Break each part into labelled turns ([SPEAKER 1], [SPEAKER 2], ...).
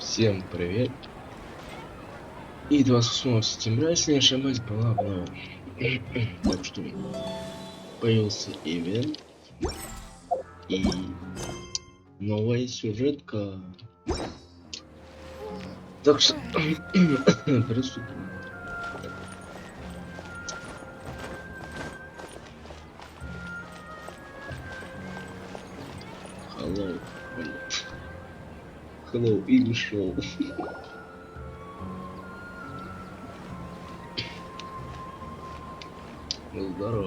[SPEAKER 1] Всем привет! И 28 сентября, если не ошибаюсь, была обнова. Так что появился ивент и новая сюжетка. Так что приступим. Hello, English show.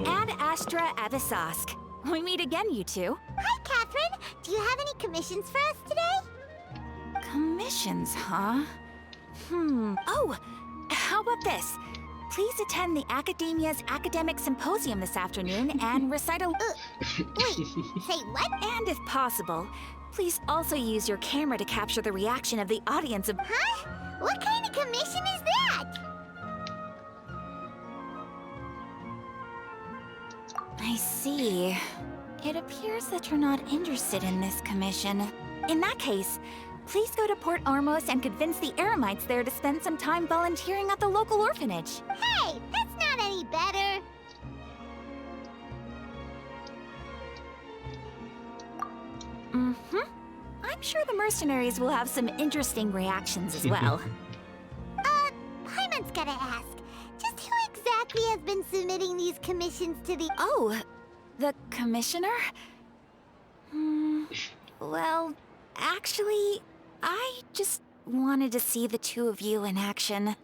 [SPEAKER 2] Ad Astra Avisask. We meet again, you two.
[SPEAKER 3] Hi, Catherine. Do you have any commissions for us today?
[SPEAKER 2] Commissions, huh? Oh, how about this? Please attend the Academia's Academic Symposium this afternoon and recite a...
[SPEAKER 3] Wait, say what?
[SPEAKER 2] And if possible, please also use your camera to capture the reaction of the audience of...
[SPEAKER 3] Huh? What kind of commission is that?
[SPEAKER 2] I see. It appears that you're not interested in this commission. In that case, please go to Port Ormos and convince the Eremites there to spend some time volunteering at the local orphanage.
[SPEAKER 3] Hey, that's not any better.
[SPEAKER 2] I'm sure the mercenaries will have some interesting reactions as well.
[SPEAKER 3] Paimon's gotta ask. Just who exactly has been submitting these commissions to the...
[SPEAKER 2] Oh, the commissioner? Well, actually, I just wanted to see the two of you in action.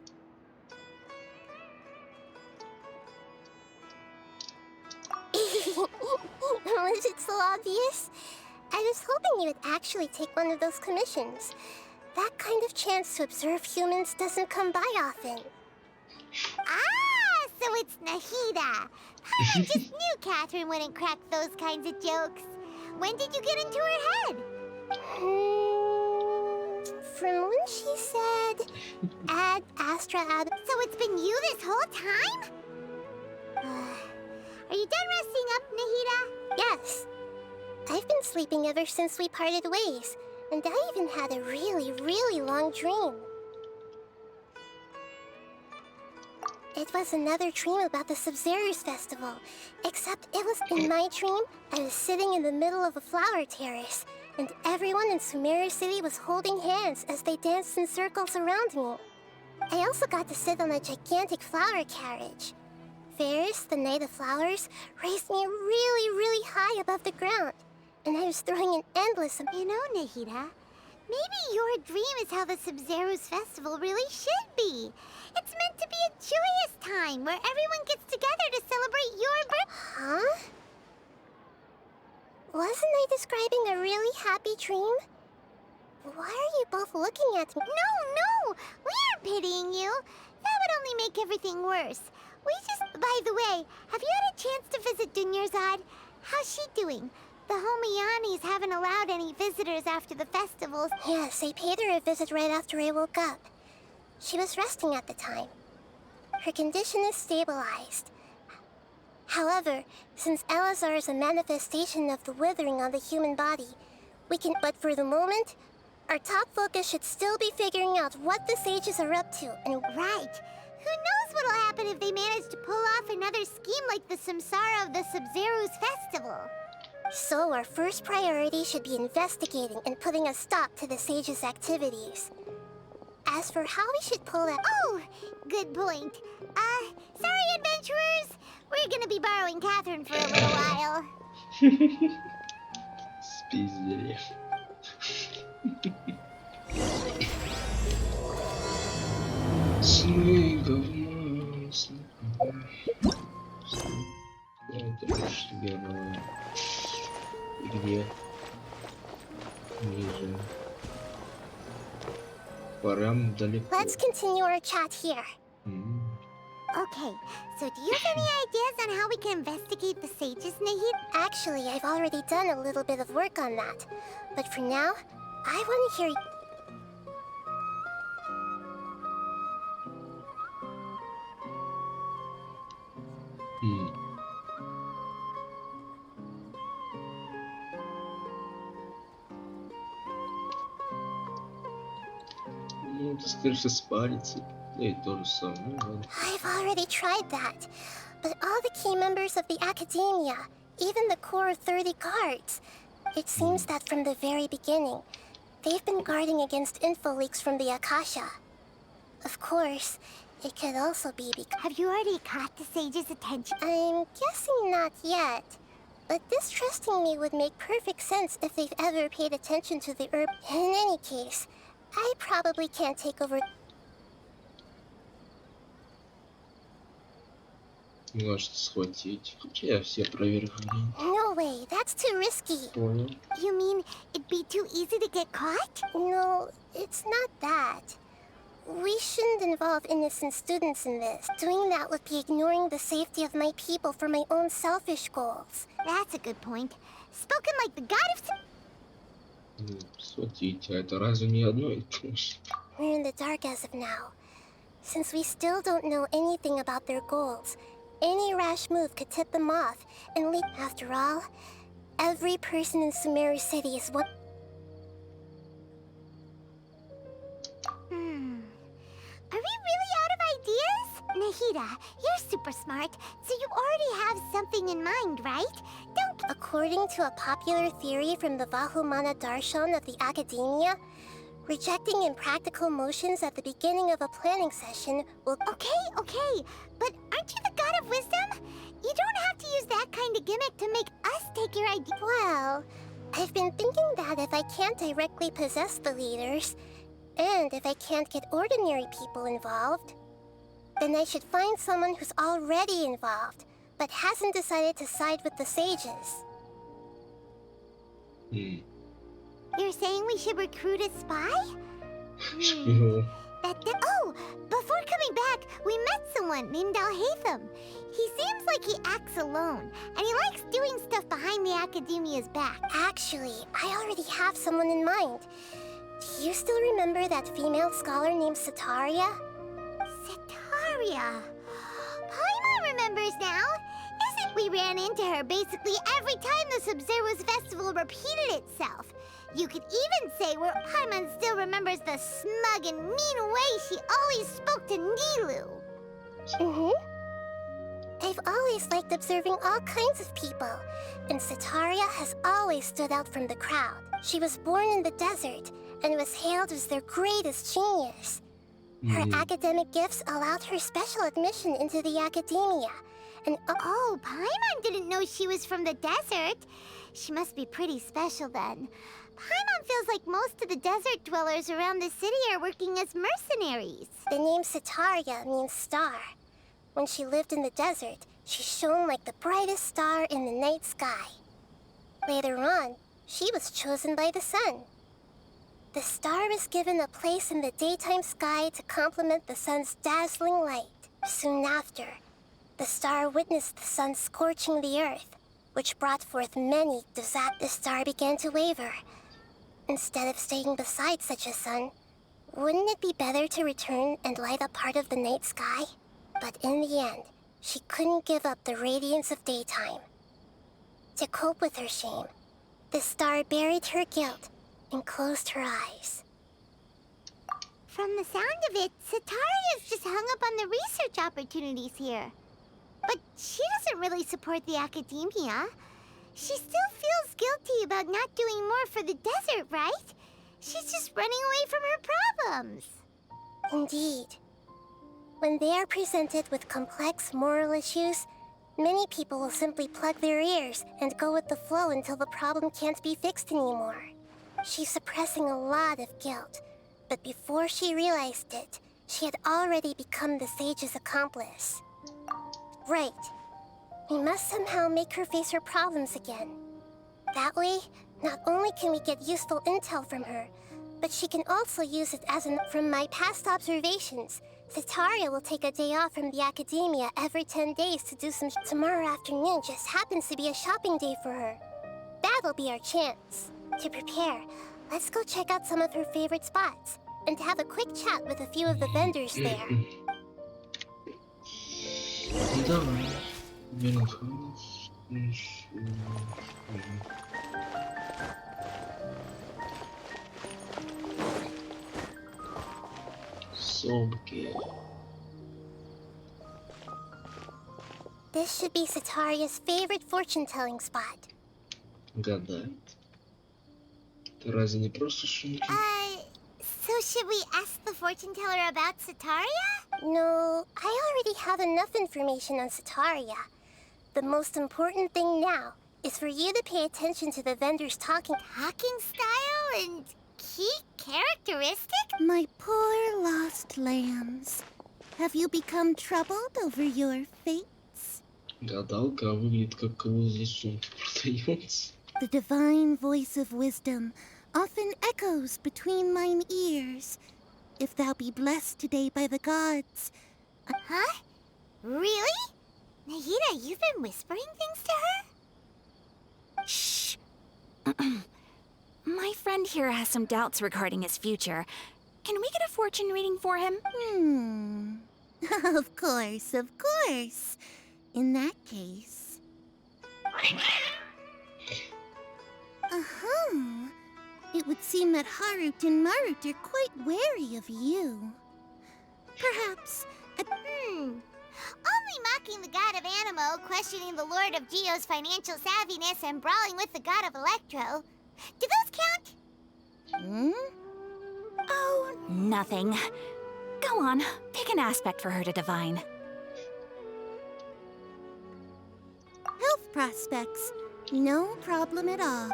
[SPEAKER 3] Was it so obvious? I was hoping you would actually take one of those commissions. That kind of chance to observe humans doesn't come by often. Ah, so it's Nahida. I just knew Catherine wouldn't crack those kinds of jokes. When did you get into her head? From when she said, Ad Astra Ad... So it's been you this whole time? Are you done resting up, Nahida? Yes. I've been sleeping ever since we parted ways, and I even had a really long dream. It was another dream about the Sub-Zerus festival, except it was in my dream. I was sitting in the middle of a flower terrace, and everyone in Sumeru City was holding hands as they danced in circles around me. I also got to sit on a gigantic flower carriage. Ferris, the Knight of Flowers, raised me really high above the ground, and I was throwing an endless... You know, Nahida, maybe your dream is how the Sub-Zerus festival really should be. It's meant to be a joyous time where everyone gets together to celebrate your birth... Huh? Wasn't I describing a really happy dream? Why are you both looking at me? No! We aren't pitying you. That would only make everything worse. We just... By the way, have you had a chance to visit Dunyarzad? How's she doing? The Homianis haven't allowed any visitors after the festivals. Yes, I paid her a visit right after I woke up. She was resting at the time. Her condition is stabilized. However, since Elazar is a manifestation of the withering on the human body, we can... But for the moment, our top focus should still be figuring out what the sages are up to, and... Right! Who knows what'll happen if they manage to pull off another scheme like the Samsara of the Sub-Zerus festival? So our first priority should be investigating and putting a stop to the sages' activities. As for how we should pull that... Oh, good point. Sorry, adventurers. We're gonna be borrowing Catherine for a little while.
[SPEAKER 1] Спиздили. Сны говно, сны говно. Торжествующий герой. Где? Ниже. Пора далеко.
[SPEAKER 3] Let's continue our chat here. Okay, so do you have any ideas on how we can investigate the sages, Nahid? Actually, I've already done a little bit of work on that. But for now, I want to hear...
[SPEAKER 1] Ну, ты скорее спариться. Да и то же самое. Ну, ладно.
[SPEAKER 3] I've already tried that. But all the key members of the Academia, even the core 30 guards, it seems that from the very beginning, they've been guarding against info leaks from the Akasha. Of course, it could also be because...
[SPEAKER 2] Have you already caught the sage's attention?
[SPEAKER 3] I'm guessing not yet. But distrusting me would make perfect sense if they've ever paid attention to the herb. In any case, I probably can't take over...
[SPEAKER 1] Может схватить. Хотя я все проверю.
[SPEAKER 3] No way, that's too risky.
[SPEAKER 1] Понял.
[SPEAKER 2] You mean it'd be too easy to get caught?
[SPEAKER 3] No, it's not that. We shouldn't involve innocent students in this. Doing that would be ignoring the safety of my people for my own selfish goals.
[SPEAKER 2] That's a good point. Spoken like the god of...
[SPEAKER 1] Схватить. А это разве не одно и то же?
[SPEAKER 3] We're in the dark as of now. Since we still don't know anything about their goals, any rash move could tip them off and lead... After all, every person in Sumeru City is what...
[SPEAKER 2] Are we really out of ideas? Nahida, you're super smart, so you already have something in mind, right? Don't...
[SPEAKER 3] According to a popular theory from the Vahumana Darshan of the Academia, rejecting impractical motions at the beginning of a planning session will...
[SPEAKER 2] Okay, but aren't you the god of wisdom? You don't have to use that kind of gimmick to make us take your idea.
[SPEAKER 3] Well, I've been thinking that if I can't directly possess the leaders, and if I can't get ordinary people involved, then I should find someone who's already involved, but hasn't decided to side with the sages.
[SPEAKER 2] You're saying we should recruit a spy?
[SPEAKER 1] Шпион.
[SPEAKER 2] Oh, before coming back, we met someone named Alhaitham. He seems like he acts alone, and he likes doing stuff behind the Academia's back.
[SPEAKER 3] Actually, I already have someone in mind. Do you still remember that female scholar named Sataria?
[SPEAKER 2] Sataria. Paimon remembers now. Isn't we ran into her basically every time the Sub-Zero's festival repeated itself. You could even say where Paimon still remembers the smug and mean way she always spoke to Nilu.
[SPEAKER 3] I've always liked observing all kinds of people, and Sataria has always stood out from the crowd. She was born in the desert and was hailed as their greatest genius. Her academic gifts allowed her special admission into the Academia, and
[SPEAKER 2] Oh, Paimon didn't know she was from the desert. She must be pretty special then. Paimon feels like most of the desert dwellers around the city are working as mercenaries.
[SPEAKER 3] the name Sataria means star. When she lived in the desert, she shone like the brightest star in the night sky. Later on, she was chosen by the sun. The star was given a place in the daytime sky to complement the sun's dazzling light. Soon after, the star witnessed the sun scorching the earth, which brought forth many disasters. The star began to waver. Instead of staying beside such a sun, wouldn't it be better to return and light up part of the night sky? But in the end, she couldn't give up the radiance of daytime. To cope with her shame, the star buried her guilt and closed her eyes.
[SPEAKER 2] From the sound of it, Sataria's just hung up on the research opportunities here. But she doesn't really support the Academia. She still feels guilty about not doing more for the desert, right? She's just running away from her problems.
[SPEAKER 3] Indeed. When they are presented with complex moral issues, many people will simply plug their ears and go with the flow until the problem can't be fixed anymore. She's suppressing a lot of guilt, but before she realized it, she had already become the sage's accomplice. Right. We must somehow make her face her problems again. That way, not only can we get useful intel from her, but she can also use it as From my past observations, Sataria will take a day off from the Academia every 10 days to do some... Tomorrow afternoon just happens to be a shopping day for her. That'll be our chance. To prepare, let's go check out some of her favorite spots, and have a quick chat with a few of the vendors there.
[SPEAKER 1] Давай. тусовки.
[SPEAKER 3] This should be Sataria's favorite fortune-telling spot.
[SPEAKER 1] Гадает. Это разве не просто шумки?
[SPEAKER 3] So should we ask the fortune teller about Sataria? No, I already have enough information on Sataria. The most important thing now is for you to pay attention to the vendor's talking style and key characteristic?
[SPEAKER 4] My poor lost lambs. Have you become troubled over your fates?
[SPEAKER 1] Гадалка выглядит как кого здесь сумки продается.
[SPEAKER 4] The divine voice of wisdom often echoes between mine ears. If thou be blessed today by the gods.
[SPEAKER 3] Huh? Really? Nahida, you've been whispering things to her?
[SPEAKER 2] Shh. My friend here has some doubts regarding his future. Can we get a fortune reading for him?
[SPEAKER 4] Of course, of course. In that case. It would seem that Harut and Marut are quite wary of you. Perhaps
[SPEAKER 3] Only mocking the god of Animo, questioning the lord of Geo's financial savviness, and brawling with the god of Electro. Do those count?
[SPEAKER 2] Oh, nothing. Go on, pick an aspect for her to divine.
[SPEAKER 4] health prospects. No problem at all.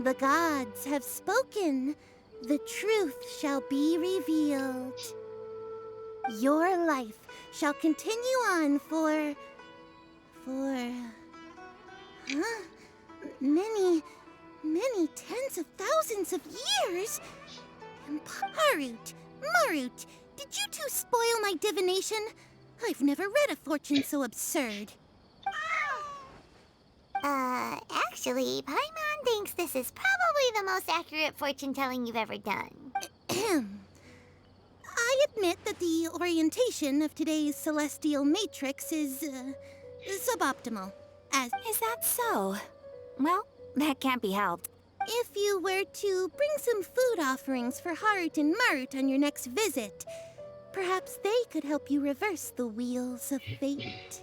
[SPEAKER 4] The gods have spoken. The truth shall be revealed. Your life shall continue on for many tens of thousands of years. Harut, Marut, did you two spoil my divination? I've never read a fortune so absurd.
[SPEAKER 3] Actually, Paimon thinks this is probably the most accurate fortune-telling you've ever done.
[SPEAKER 4] I admit that the orientation of today's celestial matrix is suboptimal.
[SPEAKER 2] Is that so? Well, that can't be helped.
[SPEAKER 4] If you were to bring some food offerings for Harut and Marut on your next visit, perhaps they could help you reverse the wheels of fate.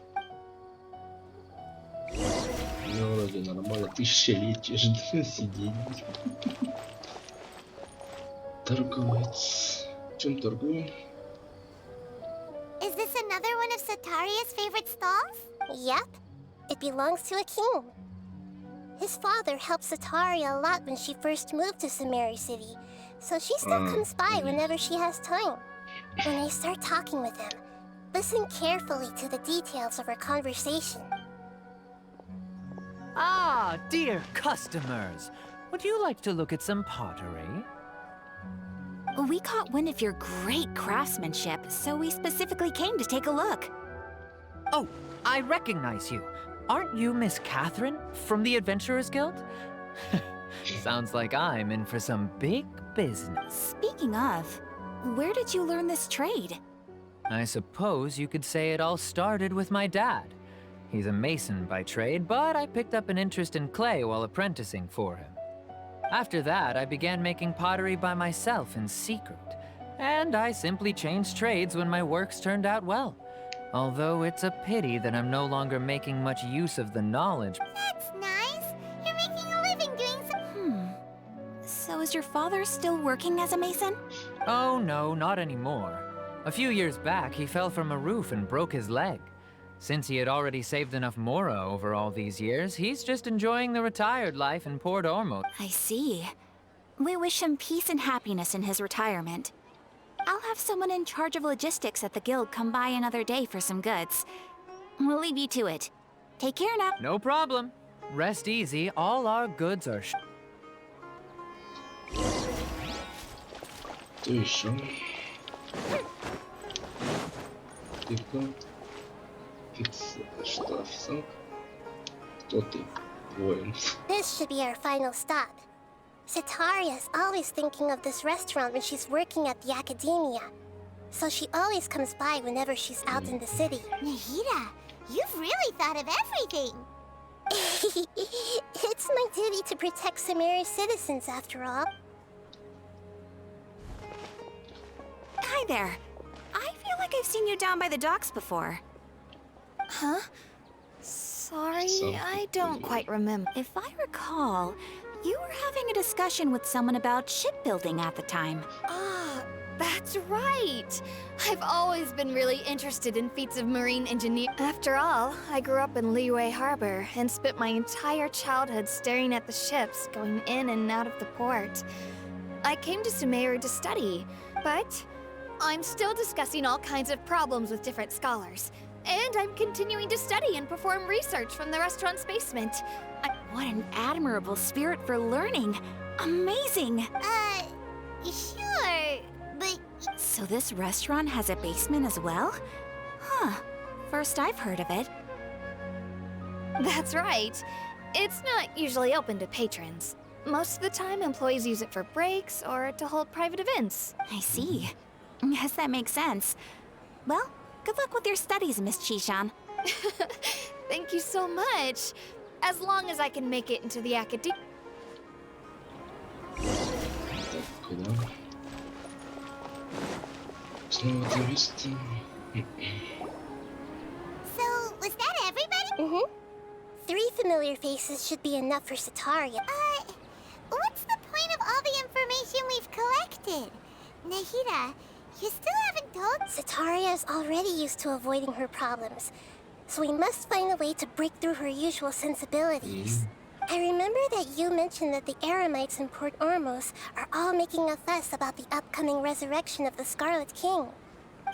[SPEAKER 1] Ну, вроде нормально, тысячелетие сидеть. Торговец. Чем торгуем?
[SPEAKER 3] Is this another one of Sataria's favorite stalls? Yep. It belongs to a king. His father helped Sataria a lot when she first moved to Samari City, so she still comes by whenever she has time. When I start talking with him, listen carefully to the details of our conversation.
[SPEAKER 5] Ah, dear customers. Would you like to look at some pottery?
[SPEAKER 2] We caught wind of your great craftsmanship, so we specifically came to take a look.
[SPEAKER 5] Oh, I recognize you. Aren't you Miss Catherine from the Adventurers Guild? Sounds like I'm in for some big business.
[SPEAKER 2] Speaking of, where did you learn this trade?
[SPEAKER 5] I suppose you could say it all started with my dad. He's a mason by trade, but I picked up an interest in clay while apprenticing for him. After that, I began making pottery by myself in secret, and I simply changed trades when my works turned out well. Although it's a pity that I'm no longer making much use of the knowledge.
[SPEAKER 3] That's nice. You're making a living doing some...
[SPEAKER 2] So is your father still working as a mason?
[SPEAKER 5] Oh no, not anymore. A few years back, he fell from a roof and broke his leg. Since he had already saved enough Mora over all these years, he's just enjoying the retired life in Port Ormond.
[SPEAKER 2] I see. We wish him peace and happiness in his retirement. I'll have someone in charge of logistics at the guild come by another day for some goods. We'll leave you to it. Take care now.
[SPEAKER 5] No problem. Rest easy, all our goods are
[SPEAKER 1] Кто еще? Ты кто? Что, официант? Кто ты? Воин.
[SPEAKER 3] This should be our final stop. Sataria's always thinking of this restaurant when she's working at the academia. So she always comes by whenever she's out in the city. Nahida, you've really thought of everything. It's my duty to protect Samari's citizens, after all.
[SPEAKER 2] Hi there. I feel like I've seen you down by the docks before.
[SPEAKER 6] Huh? Sorry,
[SPEAKER 1] Something
[SPEAKER 6] I don't
[SPEAKER 1] weird.
[SPEAKER 6] quite remember.
[SPEAKER 2] If I recall, you were having a discussion with someone about shipbuilding at the time.
[SPEAKER 6] Ah, that's right. I've always been really interested in feats of marine engineering. After all, I grew up in Liyue Harbor and spent my entire childhood staring at the ships going in and out of the port. I came to Sumeru to study, but I'm still discussing all kinds of problems with different scholars. And I'm continuing to study and perform research from the restaurant's basement.
[SPEAKER 2] What an admirable spirit for learning. Amazing.
[SPEAKER 3] Sure, but
[SPEAKER 2] So this restaurant has a basement as well? Huh. First I've heard of it.
[SPEAKER 6] That's right. It's not usually open to patrons. Most of the time, employees use it for breaks or to hold private events.
[SPEAKER 2] I see. Yes, that makes sense. Well, good luck with your studies, Miss Chishan.
[SPEAKER 6] Thank you so much. As long as I can make it into the academy.
[SPEAKER 1] Так, куда? Снова туристы.
[SPEAKER 3] so was that everybody? Mm-hmm. 3 familiar faces should be enough for Sataria. What's the point of all the information we've collected? Nahida, you still haven't told... Sataria is already used to avoiding her problems, so we must find a way to break through her usual sensibilities. I remember that you mentioned that the Eremites in Port Ormos are all making a fuss about the upcoming resurrection of the Scarlet King.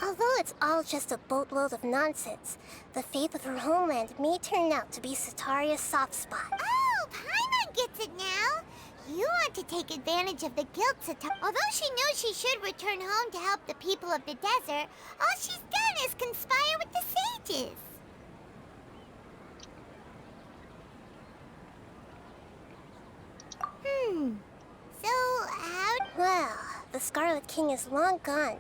[SPEAKER 3] Although it's all just a boatload of nonsense, the faith of her homeland may turn out to be Sataria's soft spot. Oh, Paimon gets it now! You want to take advantage of the guilt, Although she knows she should return home to help the people of the desert, all she's done is conspire with the sages. So, how... Well, the Scarlet King is long gone,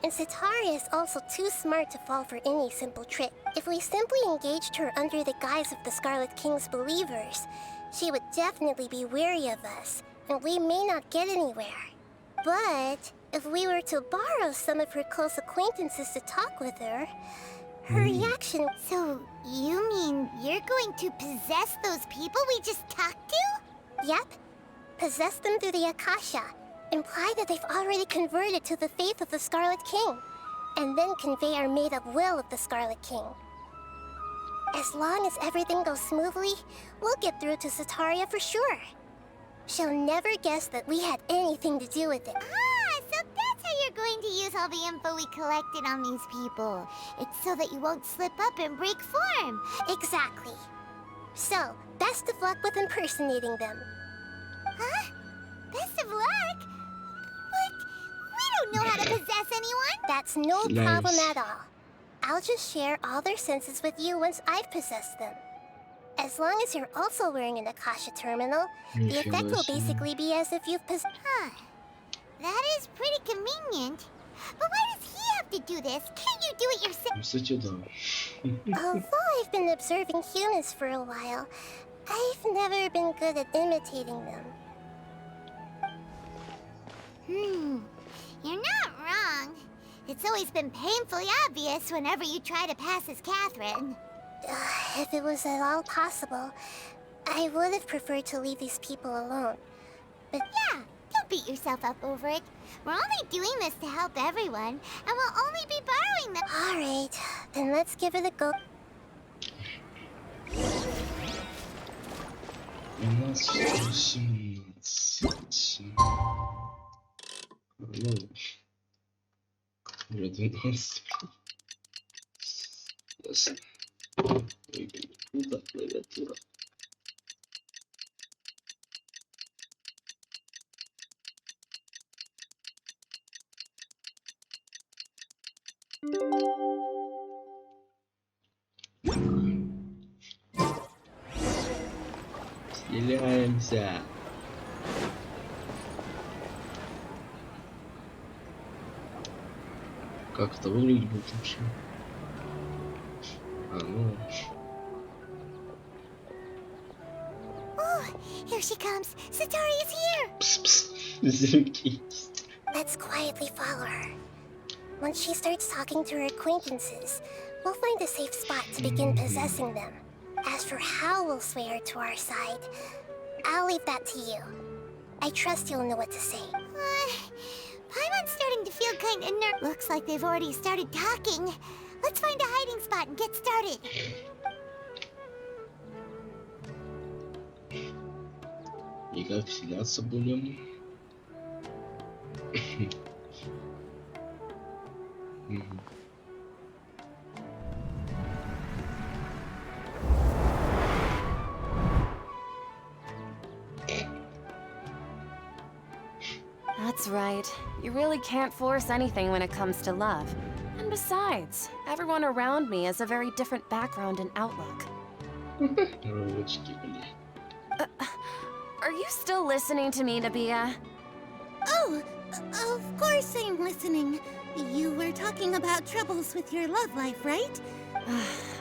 [SPEAKER 3] and Sataria is also too smart to fall for any simple trick. If we simply engaged her under the guise of the Scarlet King's believers, she would definitely be wary of us, and we may not get anywhere. But if we were to borrow some of her close acquaintances to talk with her, her reaction... So, you mean you're going to possess those people we just talked to? Yep. Possess them through the Akasha. Imply that they've already converted to the faith of the Scarlet King, and then convey our made-up will of the Scarlet King. As long as everything goes smoothly, we'll get through to Sataria for sure. She'll never guess that we had anything to do with it. Ah, so that's how you're going to use all the info we collected on these people. It's so that you won't slip up and break form. Exactly. So, best of luck with impersonating them. Huh? Best of luck? But we don't know how to possess anyone. That's no problem at all. I'll just share all their senses with you once I've possessed them. As long as you're also wearing an Akasha terminal, the effect will basically be as if you've possessed... Huh. That is pretty convenient. But why does he have to do this? Can't you do it yourself?
[SPEAKER 1] Кстати, да.
[SPEAKER 3] Although I've been observing humans for a while, I've never been good at imitating them. You're not wrong. It's always been painfully obvious whenever you try to pass as Catherine. If it was at all possible, I would have preferred to leave these people alone. But yeah, don't beat yourself up over it. We're only doing this to help everyone, and we'll only be borrowing them. All right, then let's give it a go.
[SPEAKER 1] У нас 18. Ну, уже 12. Ясно. Ой, куда клавиатура? Стреляемся. Как это выглядит будет вообще? А, ну...
[SPEAKER 3] Oh, here she comes. Satari is here.
[SPEAKER 1] Пс-пс. Звуки.
[SPEAKER 3] Let's quietly follow her. Once she starts talking to her acquaintances, we'll find a safe spot to begin possessing them. As for how we'll sway her to our side, I'll leave that to you. I trust you'll know what to say.
[SPEAKER 4] Paimon's starting to feel kind of Looks like they've already started talking. Let's find a hiding spot and get started.
[SPEAKER 1] И как вселяться будем?
[SPEAKER 7] That's right. You really can't force anything when it comes to love. And besides, everyone around me has a very different background and outlook.
[SPEAKER 1] Ручки, блин.
[SPEAKER 7] Are you still listening to me, Nabia?
[SPEAKER 4] Oh, of course I'm listening. You were talking about troubles with your love life, right?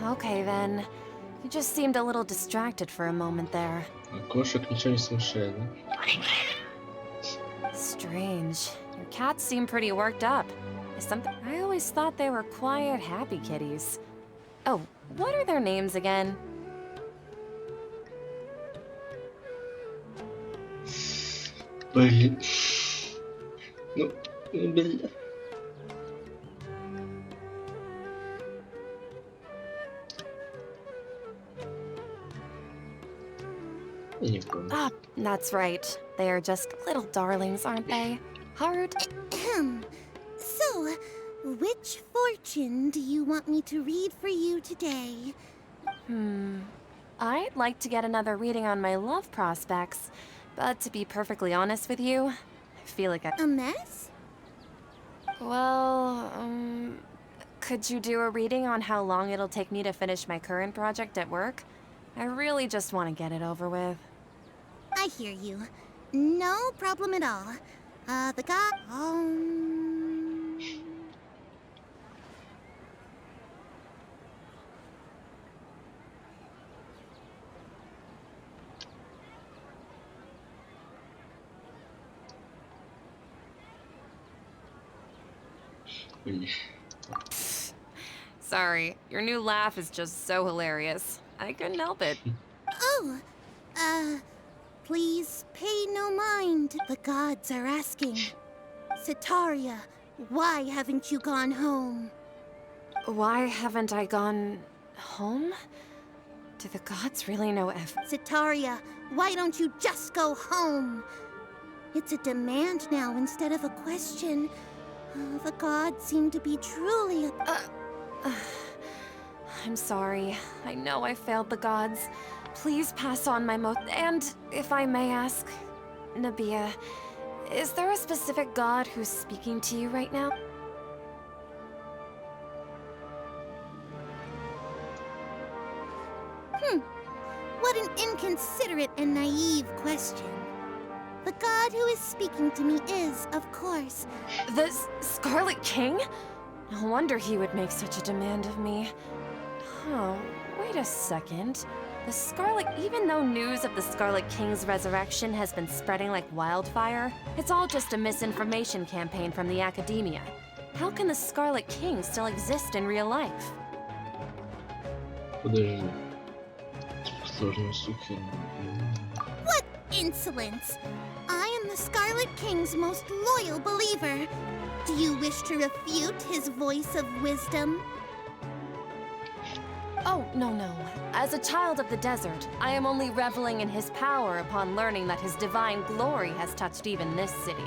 [SPEAKER 7] Okay then. You just seemed a little distracted for a moment there.
[SPEAKER 1] А кошек ничего не смущает, да?
[SPEAKER 7] Strange. Your cats seem pretty worked up. Is something? I always thought they were quiet, happy kitties. Oh, what are their names again?
[SPEAKER 1] Блин. Ну, блин. Я не помню.
[SPEAKER 7] Ah, that's right. They are just little darlings, aren't they? Hard.
[SPEAKER 4] So, which fortune do you want me to read for you today?
[SPEAKER 7] I'd like to get another reading on my love prospects, but to be perfectly honest with you, I feel like
[SPEAKER 4] A mess?
[SPEAKER 7] Well, could you do a reading on how long it'll take me to finish my current project at work? I really just want to get it over with.
[SPEAKER 4] I hear you. No problem at all. The god...
[SPEAKER 1] Блин.
[SPEAKER 7] Sorry, your new laugh is just so hilarious. I couldn't help it.
[SPEAKER 4] Oh, please pay no mind. The gods are asking. Sitaria, why haven't you gone home?
[SPEAKER 7] Why haven't I gone home? Do the gods really know
[SPEAKER 4] Sitaria, why don't you just go home? It's a demand now instead of a question. The gods seem to be truly
[SPEAKER 7] I'm sorry. I know I failed the gods. Please pass on my And if I may ask, Nabia, is there a specific god who's speaking to you right now?
[SPEAKER 4] What an inconsiderate and naive question. The god who is speaking to me is, of course,
[SPEAKER 7] The Scarlet King? No wonder he would make such a demand of me. Oh, wait a second. Even though news of the Scarlet King's resurrection has been spreading like wildfire, it's all just a misinformation campaign from the academia. How can the Scarlet King still exist in real life?
[SPEAKER 1] Подожди. Сложная штука.
[SPEAKER 4] what insolence! I am the Scarlet King's most loyal believer. Do you wish to refute his voice of wisdom?
[SPEAKER 7] Oh, no. As a child of the desert, I am only reveling in his power upon learning that his divine glory has touched even this city.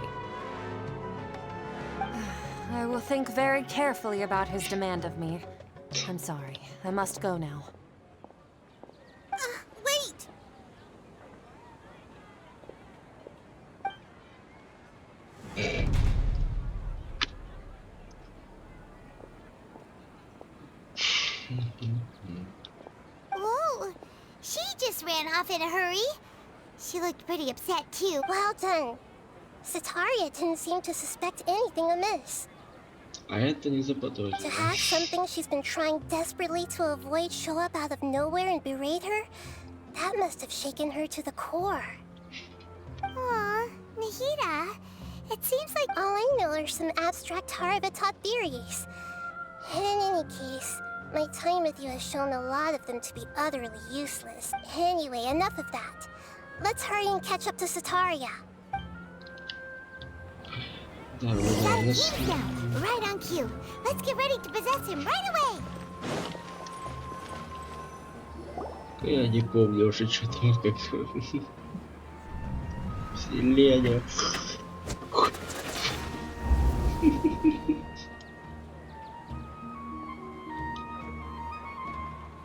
[SPEAKER 7] I will think very carefully about his demand of me. I'm sorry. I must go now.
[SPEAKER 4] Wait!
[SPEAKER 3] Whoa! She just ran off in a hurry. She looked pretty upset too. Well done. Sitaria didn't seem to suspect anything amiss.
[SPEAKER 1] А это не
[SPEAKER 3] To
[SPEAKER 1] заподозрил.
[SPEAKER 3] have something she's been trying desperately to avoid show up out of nowhere and berate her, that must have shaken her to the core.
[SPEAKER 4] Aw, Nahida,
[SPEAKER 3] It seems like all I know are some abstract Harvard-taught theories. And in any case, my time with you has shown a lot of them to be utterly useless. Anyway, enough of that. Let's hurry and catch up to Sataria.
[SPEAKER 1] Да, вроде
[SPEAKER 3] Got a
[SPEAKER 1] у нас...
[SPEAKER 3] key scout, right on cue. Let's get ready to possess him right away.
[SPEAKER 1] Я не помню уже, что там как... Вселение.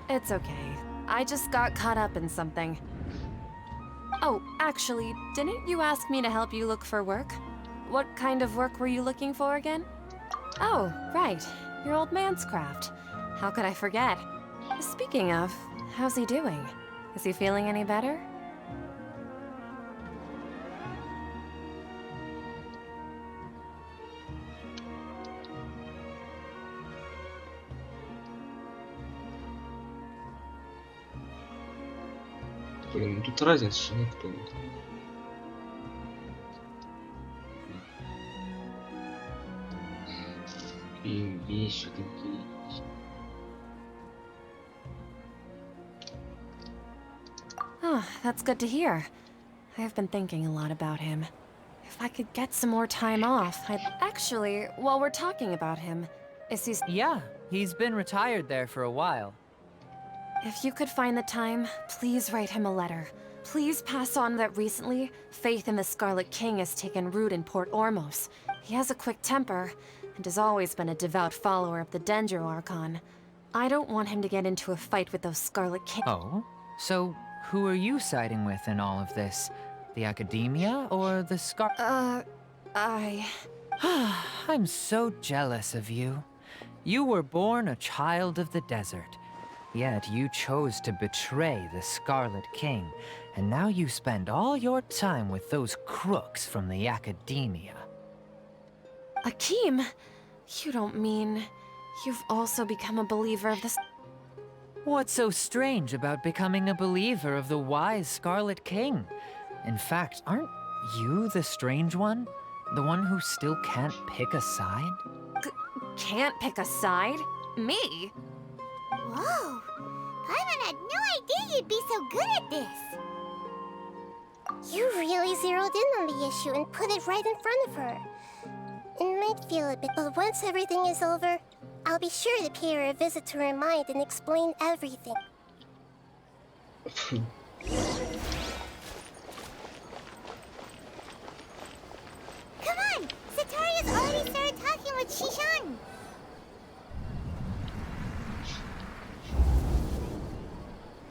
[SPEAKER 7] It's okay. I just got caught up in something. Oh, actually, didn't you ask me to help you look for work? What kind of work were you looking for again? Oh, right. Your old man's craft. How could I forget? Speaking of, how's he doing? Is he feeling any better?
[SPEAKER 1] Блин, ну тут разница же нет, по-моему. И вещи какие.
[SPEAKER 7] Oh, that's good to hear. I've been thinking a lot about him. If I could get some more time off, I'd... Actually, while we're talking about him, is he...
[SPEAKER 5] Yeah, he's been retired there for a while.
[SPEAKER 7] If you could find the time, please write him a letter. Please pass on that recently, faith in the Scarlet King has taken root in Port Ormos. He has a quick temper, and has always been a devout follower of the Dendro Archon. I don't want him to get into a fight with those Scarlet King...
[SPEAKER 5] Oh? So, who are you siding with in all of this? The Academia or the I'm so jealous of you. You were born a child of the desert. Yet you chose to betray the Scarlet King, and now you spend all your time with those crooks from the Academia.
[SPEAKER 7] Akeem, you don't mean... You've also become a believer of the...
[SPEAKER 5] What's so strange about becoming a believer of the wise Scarlet King? In fact, aren't you the strange one? The one who still can't pick a side?
[SPEAKER 7] Can't pick a side? Me?
[SPEAKER 3] Whoa! Paimon had no idea you'd be so good at this. You really zeroed in on the issue and put it right in front of her. It might feel a bit, but once everything is over, I'll be sure to pay her a visit to her mind and explain everything. Come on! Sataria's already started talking with Shishan!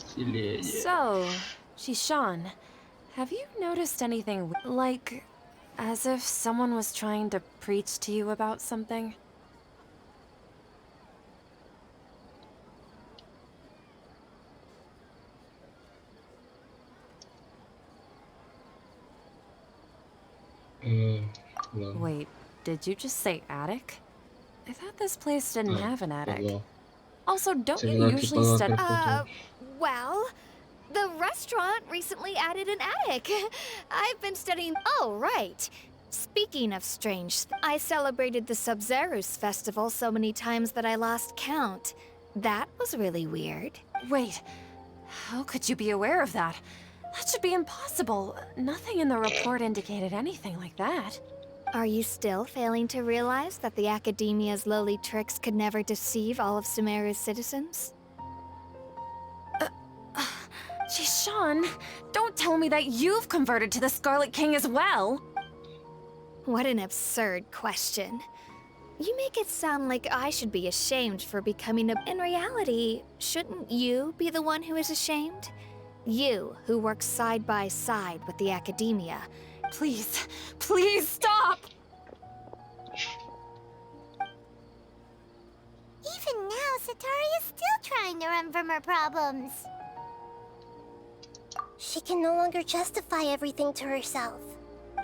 [SPEAKER 1] Вселение.
[SPEAKER 7] So, Shishan, have you noticed anything, like, as if someone was trying to preach to you about something?
[SPEAKER 1] Ладно.
[SPEAKER 7] Wait, did you just say attic? I thought this place didn't have an attic.
[SPEAKER 1] Ладно.
[SPEAKER 7] Also, don't you
[SPEAKER 1] Сигнал
[SPEAKER 7] usually
[SPEAKER 1] типа
[SPEAKER 7] study...
[SPEAKER 1] архонтов.
[SPEAKER 6] Well, the restaurant recently added an attic. I've been studying... Oh, right. Speaking of strange, I celebrated the Sub-Zerus festival so many times that I lost count. That was really weird.
[SPEAKER 7] Wait, how could you be aware of that? That should be impossible. Nothing in the report indicated anything like that.
[SPEAKER 6] Are you still failing to realize that the Academia's lowly tricks could never deceive all of Sumeru's citizens?
[SPEAKER 7] Jishan, don't tell me that you've converted to the Scarlet King as well!
[SPEAKER 6] What an absurd question. You make it sound like I should be ashamed for becoming a... In reality, shouldn't you be the one who is ashamed? You, who works side by side with the Academia.
[SPEAKER 7] Please, please stop!
[SPEAKER 3] Even now, Sataria's still trying to run from her problems. She can no longer justify everything to herself.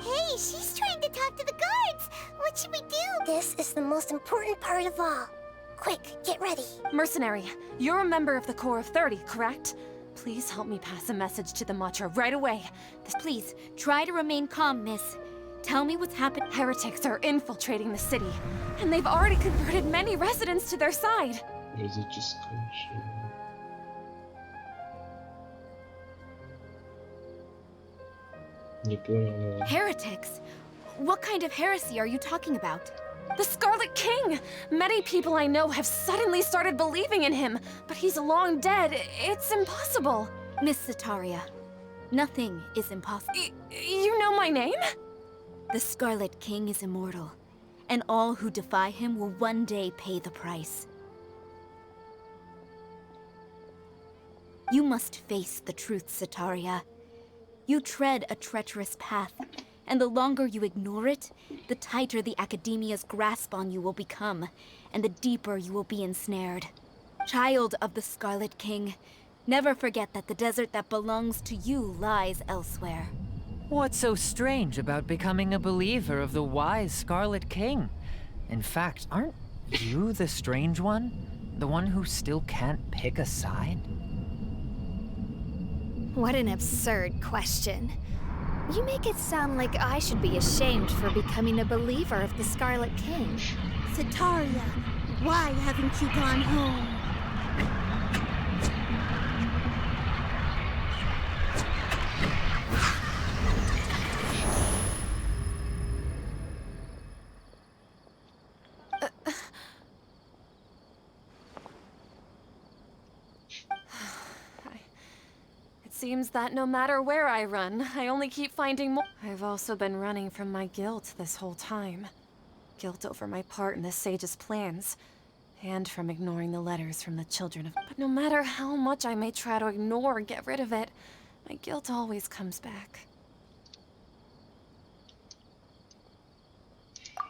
[SPEAKER 3] Hey, she's trying to talk to the guards! What should we do? This is the most important part of all. Quick, get ready.
[SPEAKER 7] Mercenary, you're a member of the Corps of 30, correct? Please help me pass a message to the Matcha right away.
[SPEAKER 8] Please, try to remain calm, miss.
[SPEAKER 2] Tell me what's happened.
[SPEAKER 7] Heretics are infiltrating the city, and they've already converted many residents to their side.
[SPEAKER 1] Языческое учение. Не понял, но...
[SPEAKER 2] Heretics? What kind of heresy are you talking about?
[SPEAKER 7] The Scarlet King! Many people I know have suddenly started believing in him, but he's long dead. It's impossible.
[SPEAKER 2] Miss Sataria, nothing is impossible.
[SPEAKER 7] You know my name?
[SPEAKER 2] The Scarlet King is immortal, and all who defy him will one day pay the price. You must face the truth, Sataria. You tread a treacherous path, and the longer you ignore it, the tighter the Academia's grasp on you will become, and the deeper you will be ensnared. Child of the Scarlet King, never forget that the desert that belongs to you lies elsewhere.
[SPEAKER 5] What's so strange about becoming a believer of the wise Scarlet King? In fact, aren't you the strange one? The one who still can't pick a side?
[SPEAKER 6] What an absurd question. You make it sound like I should be ashamed for becoming a believer of the Scarlet King.
[SPEAKER 4] Sataria, why haven't you gone home?
[SPEAKER 7] It seems that no matter where I run, I only keep finding more. I've also been running from my guilt this whole time. Guilt over my part in the sage's plans, and from ignoring the letters from the children of... But no matter how much I may try to ignore or get rid of it, my guilt always comes back.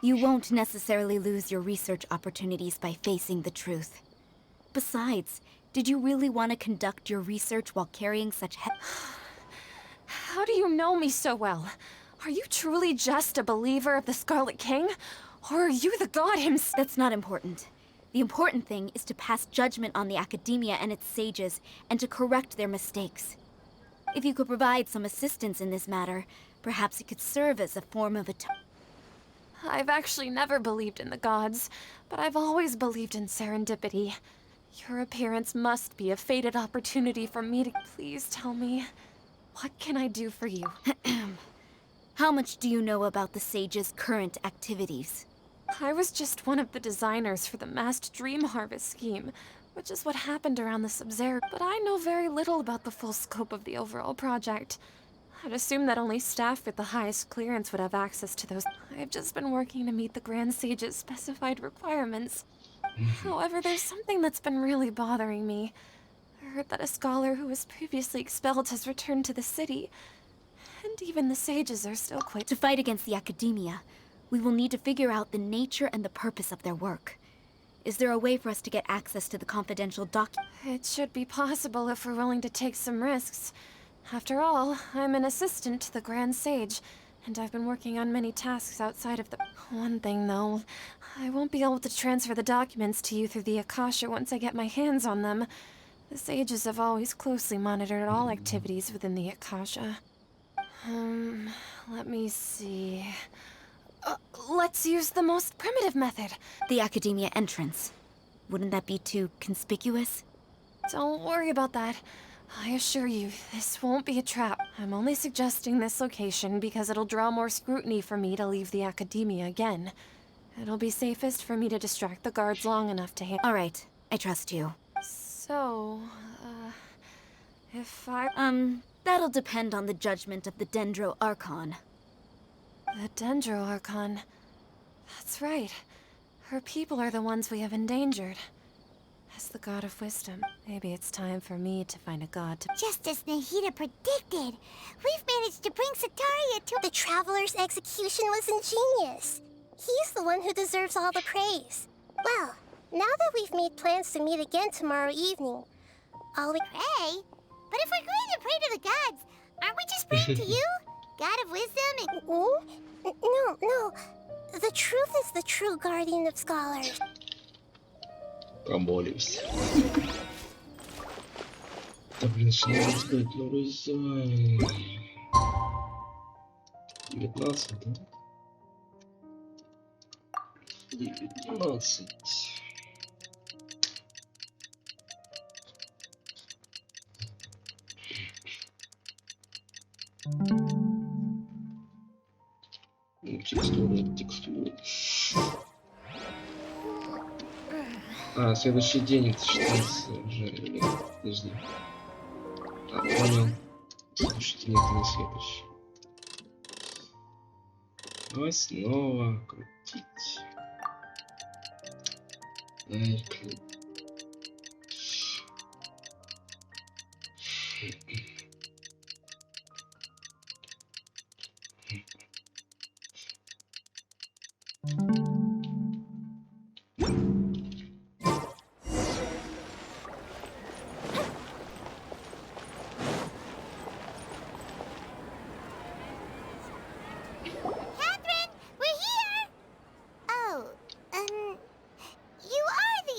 [SPEAKER 2] You won't necessarily lose your research opportunities by facing the truth. Besides, did you really want to conduct your research while carrying such
[SPEAKER 7] How do you know me so well? Are you truly just a believer of the Scarlet King? Or are you the god himself?
[SPEAKER 2] That's not important. The important thing is to pass judgment on the Academia and its sages, and to correct their mistakes. If you could provide some assistance in this matter, perhaps it could serve as a form of
[SPEAKER 7] I've actually never believed in the gods, but I've always believed in serendipity. Your appearance must be a fated opportunity for me to... Please tell me, what can I do for you?
[SPEAKER 2] How much do you know about the sage's current activities?
[SPEAKER 7] I was just one of the designers for the massed dream harvest scheme, which is what happened around the Sub-Zero, but I know very little about the full scope of the overall project. I'd assume that only staff with the highest clearance would have access to those. I've just been working to meet the Grand Sage's specified requirements. However, there's something that's been really bothering me. I heard that a scholar who was previously expelled has returned to the city, and even the sages are still quite...
[SPEAKER 2] To fight against the Academia, we will need to figure out the nature and the purpose of their work. Is there a way for us to get access to the confidential
[SPEAKER 7] It should be possible if we're willing to take some risks. After all, I'm an assistant to the Grand Sage, and I've been working on many tasks outside of the... One thing, though, I won't be able to transfer the documents to you through the Akasha once I get my hands on them. The sages have always closely monitored all activities within the Akasha. Let me see... let's use the most primitive method.
[SPEAKER 2] The Academia entrance. Wouldn't that be too conspicuous?
[SPEAKER 7] Don't worry about that. I assure you, this won't be a trap. I'm only suggesting this location because it'll draw more scrutiny for me to leave the Academia again. It'll be safest for me to distract the guards long enough to
[SPEAKER 2] All right, I trust you.
[SPEAKER 7] So, if I...
[SPEAKER 2] That'll depend on the judgment of the Dendro Archon.
[SPEAKER 7] The Dendro Archon. That's right. Her people are the ones we have endangered. As the god of wisdom, maybe it's time for me to find a god to...
[SPEAKER 3] Just as Nahida predicted, we've managed to bring Sataria to... The Traveler's execution was ingenious. He's the one who deserves all the praise. Well, now that we've made plans to meet again tomorrow evening, all we... Pray? But if we're going to pray to the gods, aren't we just praying to you? God of wisdom and... No. The truth is the true guardian of scholars.
[SPEAKER 1] Промолимся. Да блин, что надо сказать? 19, да? 19. Текстура. А, следующий день это считается уже. Подожди. А, понял. Следующий день это не следующий. Давай снова крутить. Ай,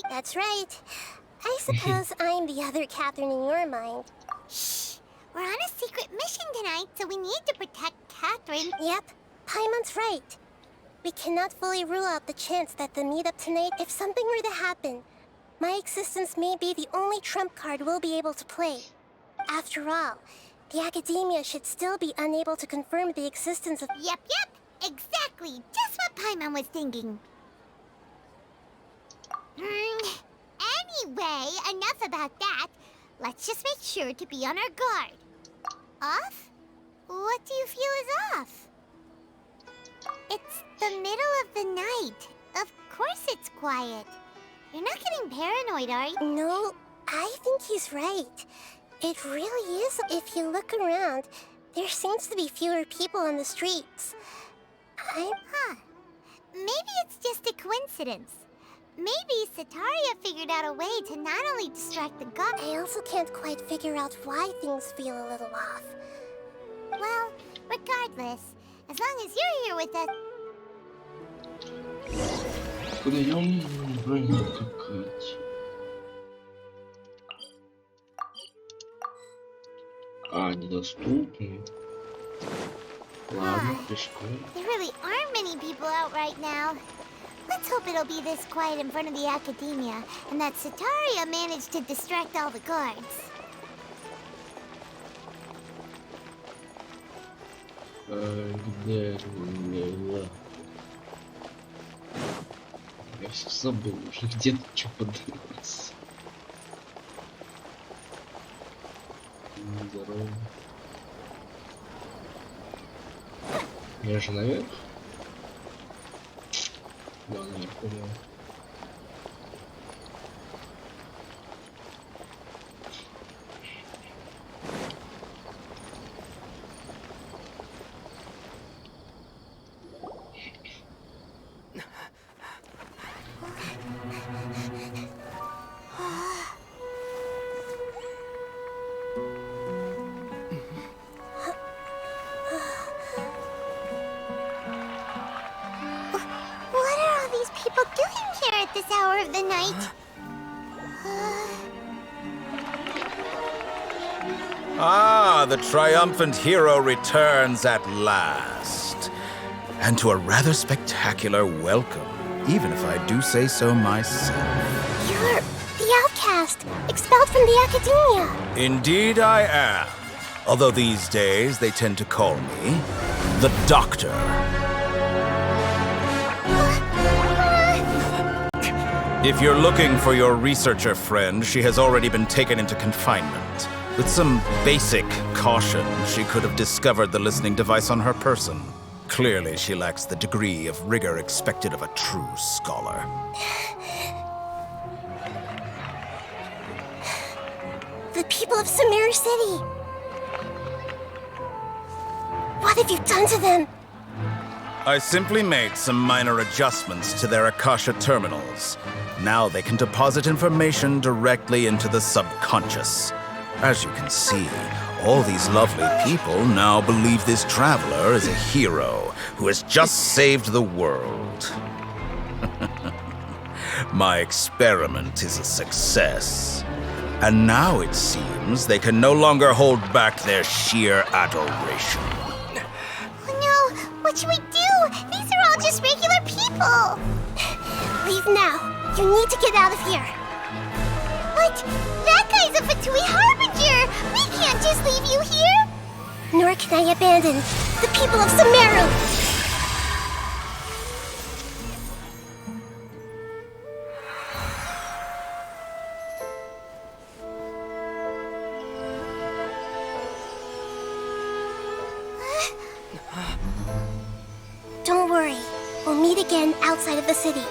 [SPEAKER 3] That's right. I suppose I'm the other Catherine in your mind. Shh! We're on a secret mission tonight, so we need to protect Catherine. Yep, Paimon's right. We cannot fully rule out the chance that the meetup tonight, if something were to happen, my existence may be the only trump card we'll be able to play. After all, the Academia should still be unable to confirm the existence of— Yep, exactly. Just what Paimon was thinking. Anyway, enough about that. Let's just make sure to be on our guard. Off? What do you feel is off? It's the middle of the night. Of course it's quiet. You're not getting paranoid, are you? No, I think he's right. It really is. If you look around, there seems to be fewer people on the streets. Maybe it's just a coincidence. Maybe Sataria figured out a way to not only distract the god— I also can't quite figure out why things feel a little off. Well, regardless, as long as you're here with us—
[SPEAKER 1] Подаем броню какать. А, недоступны. Ладно, пешком.
[SPEAKER 3] There really aren't many people out right now. Let's hope it'll be this quiet in front of the Academia, and that Sataria managed to distract all the guards.
[SPEAKER 1] Где? Я все забыл уже, где-то что подалось. Здорово. Я же наверх? Да, наверху, да.
[SPEAKER 3] This hour of the night.
[SPEAKER 8] Ah, the triumphant hero returns at last. And to a rather spectacular welcome, even if I do say so myself.
[SPEAKER 3] You're the outcast, expelled from the Academia.
[SPEAKER 8] Indeed I am. Although these days they tend to call me the Doctor. If you're looking for your researcher friend, she has already been taken into confinement. With some basic caution, she could have discovered the listening device on her person. Clearly, she lacks the degree of rigor expected of a true scholar.
[SPEAKER 3] The people of Sumeru City! What have you done to them?
[SPEAKER 8] I simply made some minor adjustments to their Akasha terminals. Now they can deposit information directly into the subconscious. As you can see, all these lovely people now believe this traveler is a hero who has just saved the world. My experiment is a success. And now it seems they can no longer hold back their sheer adoration.
[SPEAKER 3] Oh no! What should we do? These are all just regular people! Leave now. You need to get out of here. But that guy's a Fatui Harbinger! We can't just leave you here! Nor can I abandon the people of Sumeru! Don't worry. We'll meet again outside of the city.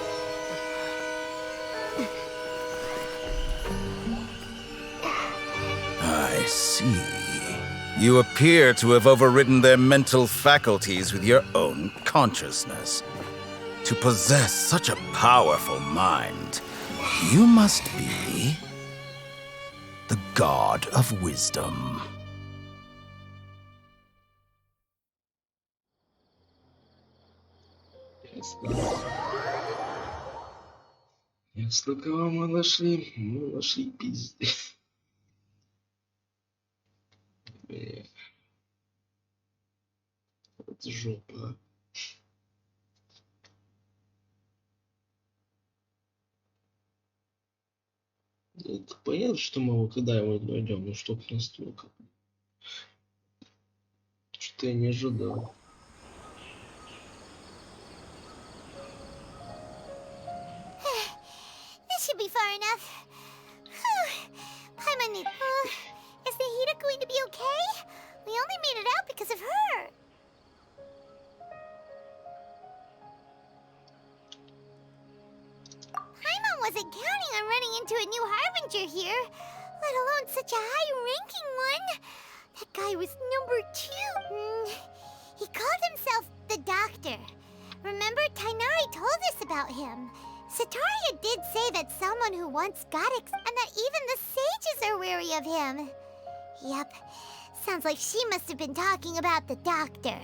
[SPEAKER 8] I see. You appear to have overridden their mental faculties with your own consciousness. To possess such a powerful mind, you must be the god of wisdom.
[SPEAKER 1] Ясно, кого мы нашли? Мы нашли пиздец. Вот жопа. Это понятно, что мы его, когда его найдем, ну чтоб настолько. Что я не ожидал.
[SPEAKER 3] This should be far enough. Paimon, is Nahida going to be okay? We only made it out because of her. Paimon wasn't counting on running into a new Harbinger here, let alone such a high-ranking one. That guy was number 2. He called himself the Doctor. Remember, Tainari told us about him. Sataria did say that someone who once got and that even the sages are wary of him. Yep, sounds like she must have been talking about the Doctor.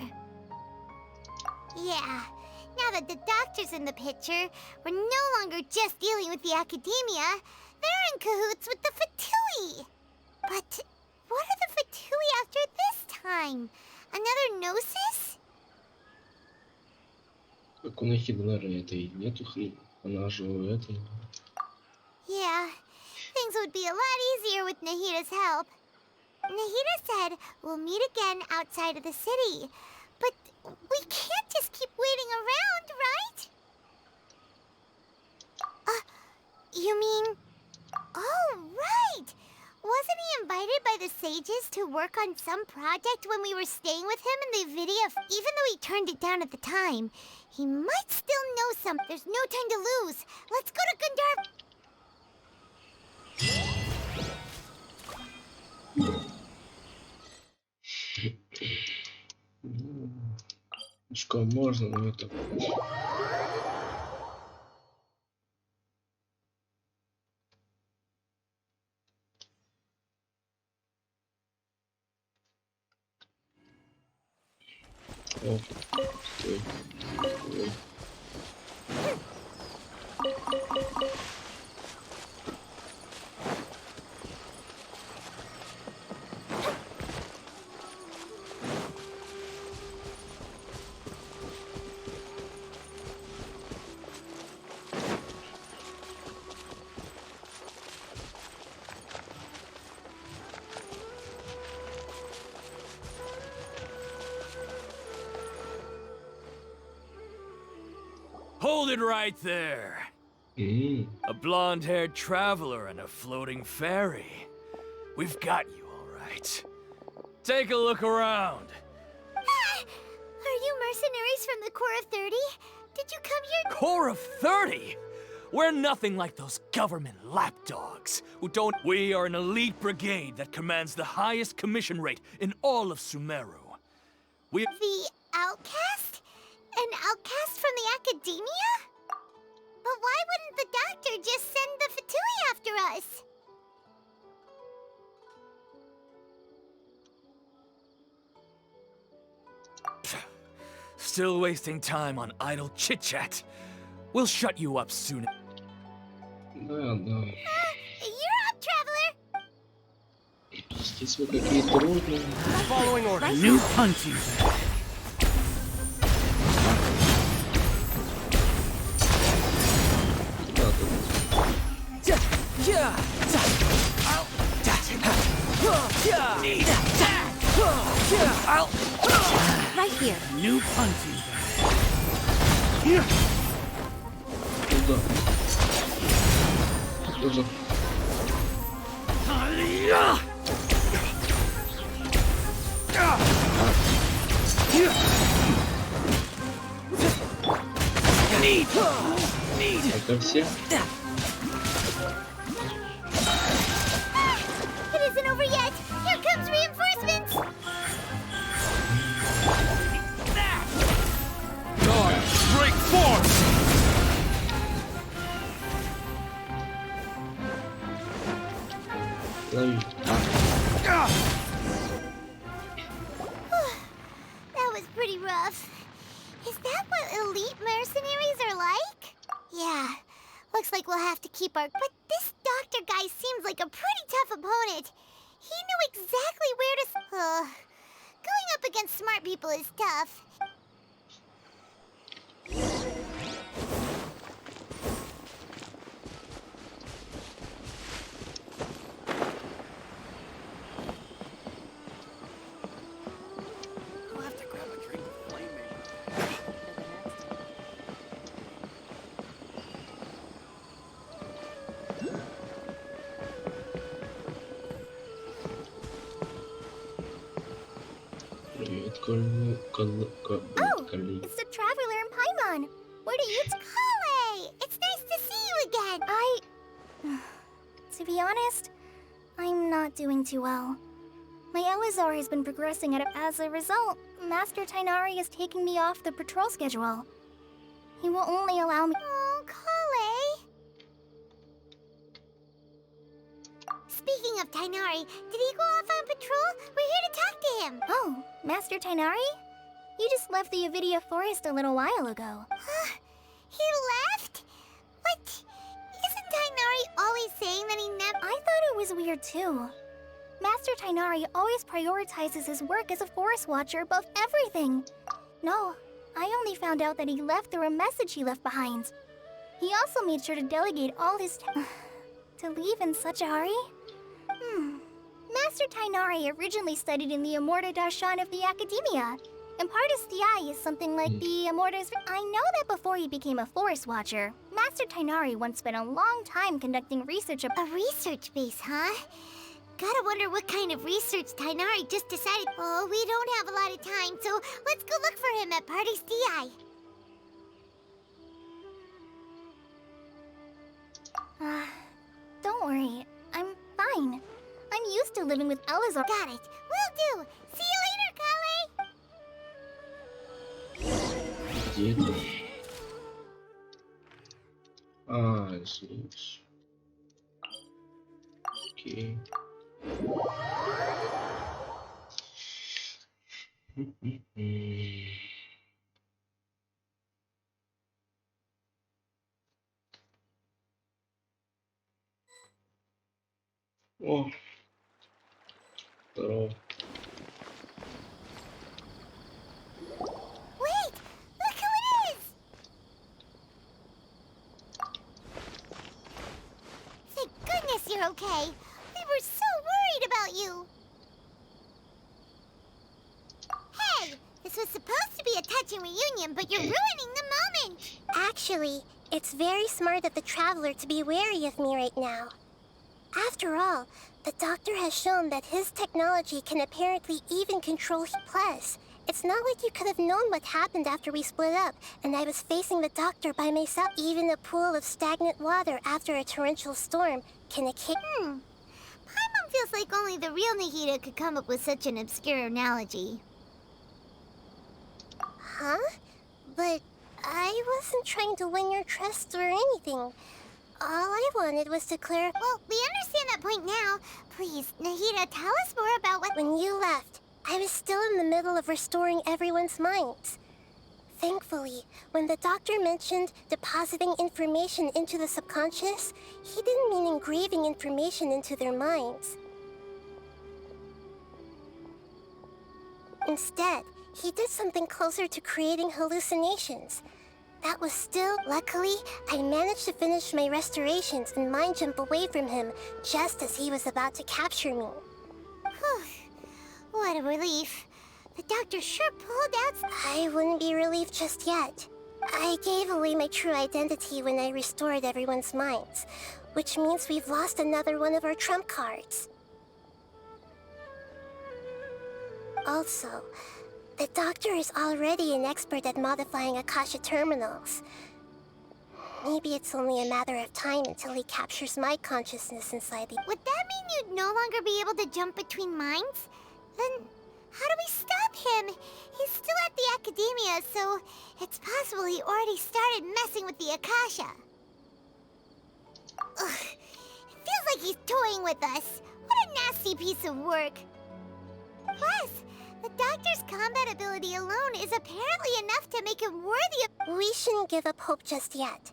[SPEAKER 3] Yeah, now that the Doctor's in the picture, we're no longer just dealing with the Academia. They're in cahoots with the Fatui. But what are the Fatui after this time? Another Gnosis?
[SPEAKER 1] Как у Нахиды, наверное, это и нету хрени. Она же это...
[SPEAKER 3] Yeah, things would be a lot easier with Nahida's help. Nahida said we'll meet again outside of the city. But we can't just keep waiting around, right? You mean... Oh, right! Wasn't he invited by the sages to work on some project when we were staying with him in the Vidia? Even though he turned it down at the time, he might still know something. There's no time to lose. Let's go to Gundar.
[SPEAKER 1] Что можно, но это... О, стой. Ой.
[SPEAKER 9] Hold it right there. A blonde-haired traveler and a floating fairy. We've got you, all right. Take a look around.
[SPEAKER 3] Are you mercenaries from the Corps of 30? Did you come here?
[SPEAKER 9] Corps of 30? We're nothing like those government lapdogs who don't... We are an elite brigade that commands the highest commission rate in all of Sumeru. We...
[SPEAKER 3] The outcast? An outcast from the Academia? But why wouldn't the Doctor just send the Fatui after us?
[SPEAKER 9] Still wasting time on idle chit-chat. We'll shut you up soon.
[SPEAKER 1] Да.
[SPEAKER 3] You're up, traveler!
[SPEAKER 1] Пиздец, вы какие трудные.
[SPEAKER 9] Following order. New punching.
[SPEAKER 4] Right here.
[SPEAKER 9] New punching bag.
[SPEAKER 1] Куда? Что за... Это все?
[SPEAKER 3] It isn't over yet. Here comes reinforcements.
[SPEAKER 9] Break force!
[SPEAKER 1] Лови.
[SPEAKER 3] That was pretty rough. Is that what elite mercenaries are like? Yeah. Looks like we'll have to keep our... But this doctor guy seems like a pretty tough opponent. He knew exactly where to... going up against smart people is tough.
[SPEAKER 9] I'll have to grab a drink with flame maybe.
[SPEAKER 1] Привет,
[SPEAKER 3] Oh, it's the traveler in Paimon. Where do you... Kale! It's nice to see you again. To be honest, I'm not doing too well. My Elazar has been progressing as a result, Master Tainari is taking me off the patrol schedule. He will only allow me... Oh, Kale! Speaking of Tainari, did he go off on patrol? We're here to talk to him. Oh, Master Tainari? You just left the Avidia Forest a little while ago. He left? What? Isn't Tainari always saying that he never... I thought it was weird too. Master Tainari always prioritizes his work as a forest watcher above everything. No, I only found out that he left through a message he left behind. He also made sure to delegate all his... to leave in such a hurry? Master Tainari originally studied in the Amorta Darshan of the Academia. Impartus Di is something like the Amorta's... I know that before he became a forest watcher, Master Tainari once spent a long time conducting research... A research base, huh? Gotta wonder what kind of research Tainari just decided... Oh, we don't have a lot of time, so let's go look for him at Party's Di. Don't worry. I'm fine. I'm used to living with Elazar. Got it. Will do. See you later, Kale.
[SPEAKER 1] Где это? А, здесь. Окей. О, здорово.
[SPEAKER 3] Wait! Look who it is! Thank goodness you're okay. We were so worried about you. Hey! This was supposed to be a touching reunion, but you're ruining the moment! Actually, it's very smart of the Traveler to be wary of me right now. After all, the Doctor has shown that his technology can apparently even control... Plus, it's not like you could have known what happened after we split up, and I was facing the Doctor by myself. Even a pool of stagnant water after a torrential storm can Paimon feels like only the real Nahida could come up with such an obscure analogy. Huh? But I wasn't trying to win your trust or anything. All I wanted was to clarify... Well, we understand that point now. Please, Nahida, tell us more about what... When you left, I was still in the middle of restoring everyone's minds. Thankfully, when the Doctor mentioned depositing information into the subconscious, he didn't mean engraving information into their minds. Instead, he did something closer to creating hallucinations. That was still... Luckily, I managed to finish my restorations and mind jump away from him just as he was about to capture me. What a relief. The doctor sure pulled out. I wouldn't be relieved just yet. I gave away my true identity when I restored everyone's minds, which means we've lost another one of our trump cards. Also, the doctor is already an expert at modifying Akasha terminals. Maybe it's only a matter of time until he captures my consciousness inside the... Would that mean you'd no longer be able to jump between minds? Then how do we stop him? He's still at the academia, so it's possible he already started messing with the Akasha. Ugh, it feels like he's toying with us. What a nasty piece of work. Plus, the doctor's combat ability alone is apparently enough to make him worthy of... We shouldn't give up hope just yet.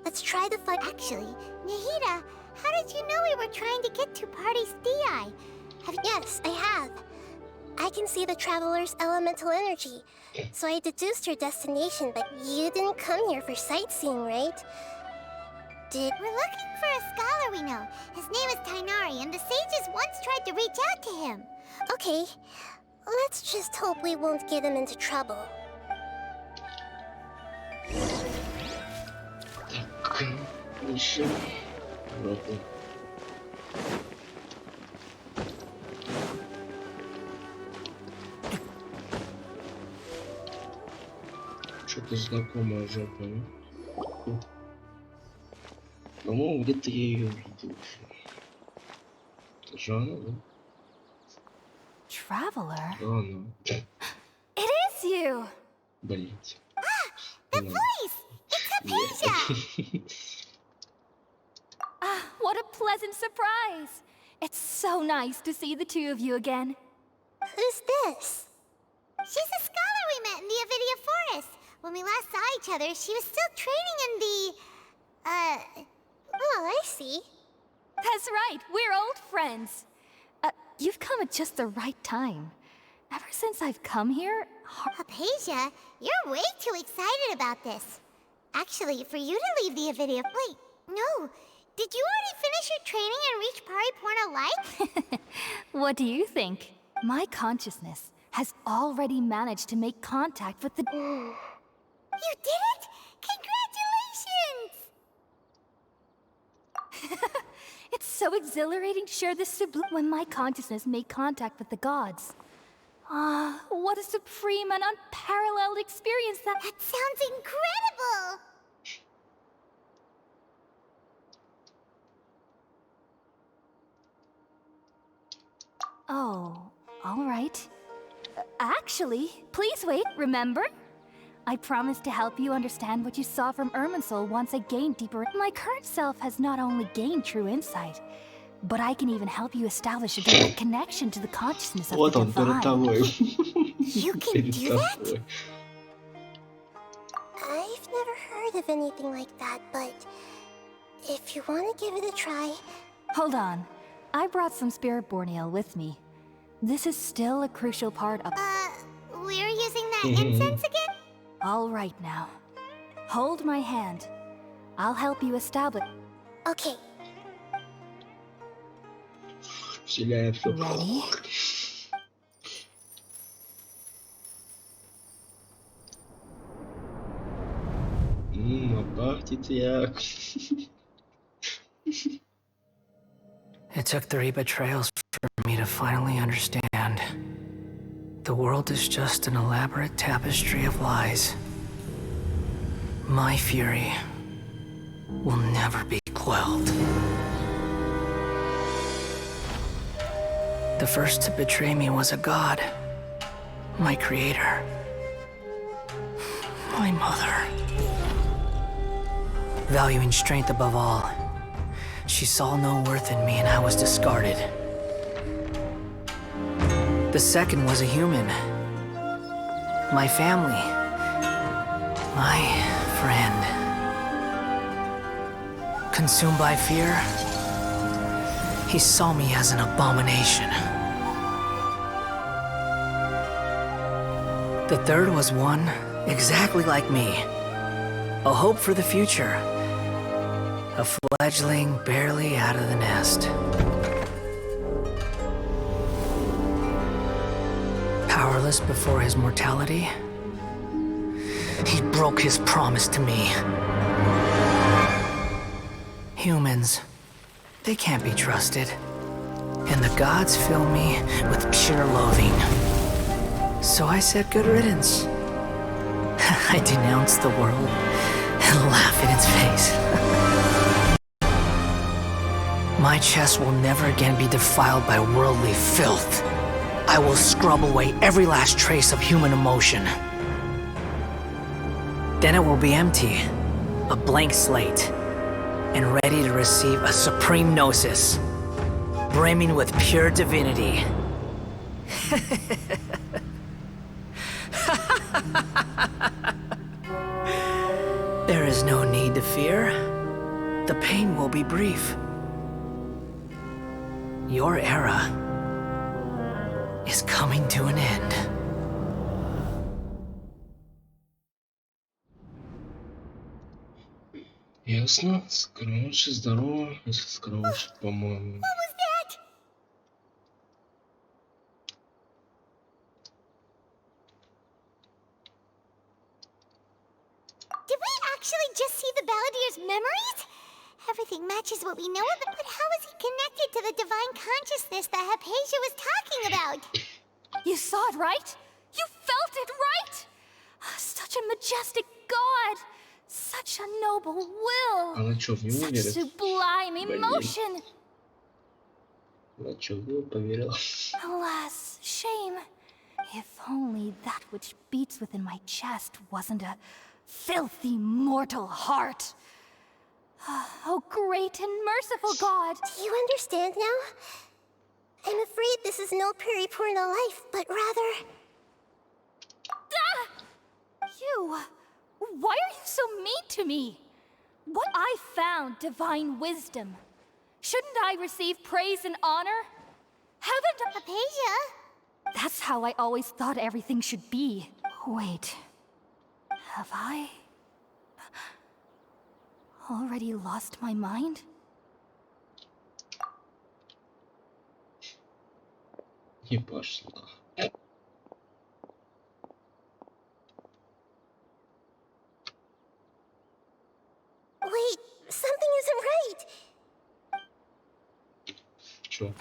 [SPEAKER 3] Let's try to find... Actually, Nahida, how did you know we were trying to get to Party's DI? Yes, I have. I can see the Traveler's elemental energy, so I deduced your destination, but you didn't come here for sightseeing, right? We're looking for a scholar we know. His name is Tainari, and the sages once tried to reach out to him. Okay, let's just hope we won't get him into trouble.
[SPEAKER 1] Еще. Ладно. Что-то знакомая жопа, ну? По-моему, где-то я ее видел. Это же она, да?
[SPEAKER 2] Traveler?
[SPEAKER 1] Она.
[SPEAKER 2] It is you!
[SPEAKER 1] Блять.
[SPEAKER 3] The voice! It's Hypatia!
[SPEAKER 2] What a pleasant surprise! It's so nice to see the two of you again.
[SPEAKER 3] Who's this? She's a scholar we met in the Avidia Forest. When we last saw each other, she was still training in the... Oh, I see.
[SPEAKER 2] That's right, we're old friends. You've come at just the right time. Ever since I've come here...
[SPEAKER 3] Hypatia, you're way too excited about this. Actually, for you to leave the Avidia... Wait, no. Did you already finish your training and reach Pariporna Light?
[SPEAKER 2] What do you think? My consciousness has already managed to make contact with the...
[SPEAKER 3] You did it? Congratulations!
[SPEAKER 2] It's so exhilarating to share this when my consciousness made contact with the gods. What a supreme and unparalleled experience that...
[SPEAKER 3] That sounds incredible!
[SPEAKER 2] Oh, all right. Actually, please wait, remember? I promised to help you understand what you saw from Irminsul once I gained deeper... My current self has not only gained true insight, but I can even help you establish a direct connection to the consciousness of the divine.
[SPEAKER 3] You can do that? I've never heard of anything like that, but if you want to give it a try...
[SPEAKER 2] Hold on. I brought some Spirit Borneo with me. This is still a crucial part of...
[SPEAKER 3] We're using that incense again?
[SPEAKER 2] All right now. Hold my hand. I'll help you establish...
[SPEAKER 3] Okay.
[SPEAKER 2] Ready?
[SPEAKER 5] It took 3 betrayals for me to finally understand. The world is just an elaborate tapestry of lies. My fury will never be quelled. The first to betray me was a god. My creator. My mother. Valuing strength above all, she saw no worth in me and I was discarded. The second was a human. My family. My friend. Consumed by fear, he saw me as an abomination. The third was one exactly like me. A hope for the future. A fledgling barely out of the nest. Power
[SPEAKER 10] scarless before his mortality? He broke his promise to me. Humans, they can't be trusted. And the gods fill me with pure loathing. So I said good riddance. I denounce the world and laugh in its face. My chest will never again be defiled by worldly filth. I will scrub away every last trace of human emotion. Then it will be empty, a blank slate, and ready to receive a supreme gnosis, brimming with pure divinity. There is no need to fear. The pain will be brief. Your era is coming to an end.
[SPEAKER 1] Ясно. Скромнейше, здорово. Если скромнейше, по-моему.
[SPEAKER 3] What was that? Did we actually just see the Balladier's memories? Everything matches what we know of it, but how is he connected to the divine consciousness that Hypatia was talking about?
[SPEAKER 2] You saw it, right? You felt it, right? Such a majestic god! Such a noble will!
[SPEAKER 1] Она чё, в него
[SPEAKER 2] Such
[SPEAKER 1] верит?
[SPEAKER 2] sublime emotion!
[SPEAKER 1] Она чё, в него поверила?
[SPEAKER 2] Alas, shame. If only that which beats within my chest wasn't a filthy mortal heart. Oh, great and merciful God!
[SPEAKER 3] Do you understand now? I'm afraid this is no Peripurna life, but rather...
[SPEAKER 2] You! Why are you so mean to me? What I found divine wisdom. Shouldn't I receive praise and honor? Haven't
[SPEAKER 3] Hypatia?
[SPEAKER 2] That's how I always thought everything should be. Wait. Have I already lost my mind?
[SPEAKER 1] Не пошла.
[SPEAKER 3] Wait, something isn't right.
[SPEAKER 1] Чё?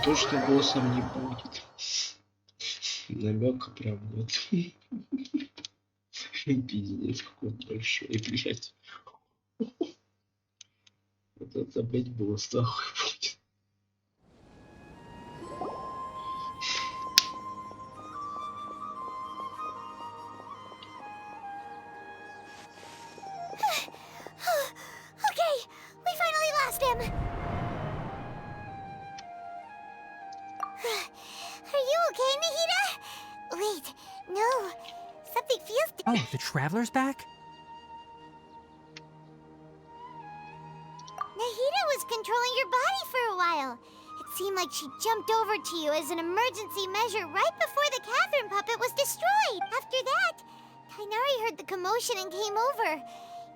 [SPEAKER 1] То, что боссом не будет. Намека прям нет. Пиздец, какой большой, блядь. Вот это, блядь, босс нахуй будет.
[SPEAKER 3] Okay, we finally lost him. Are you okay, Nahida? Wait, no. Something feels...
[SPEAKER 11] Oh, the Traveler's back?
[SPEAKER 3] Nahida was controlling your body for a while. It seemed like she jumped over to you as an emergency measure right before the Catherine puppet was destroyed. After that, Tainari heard the commotion and came over.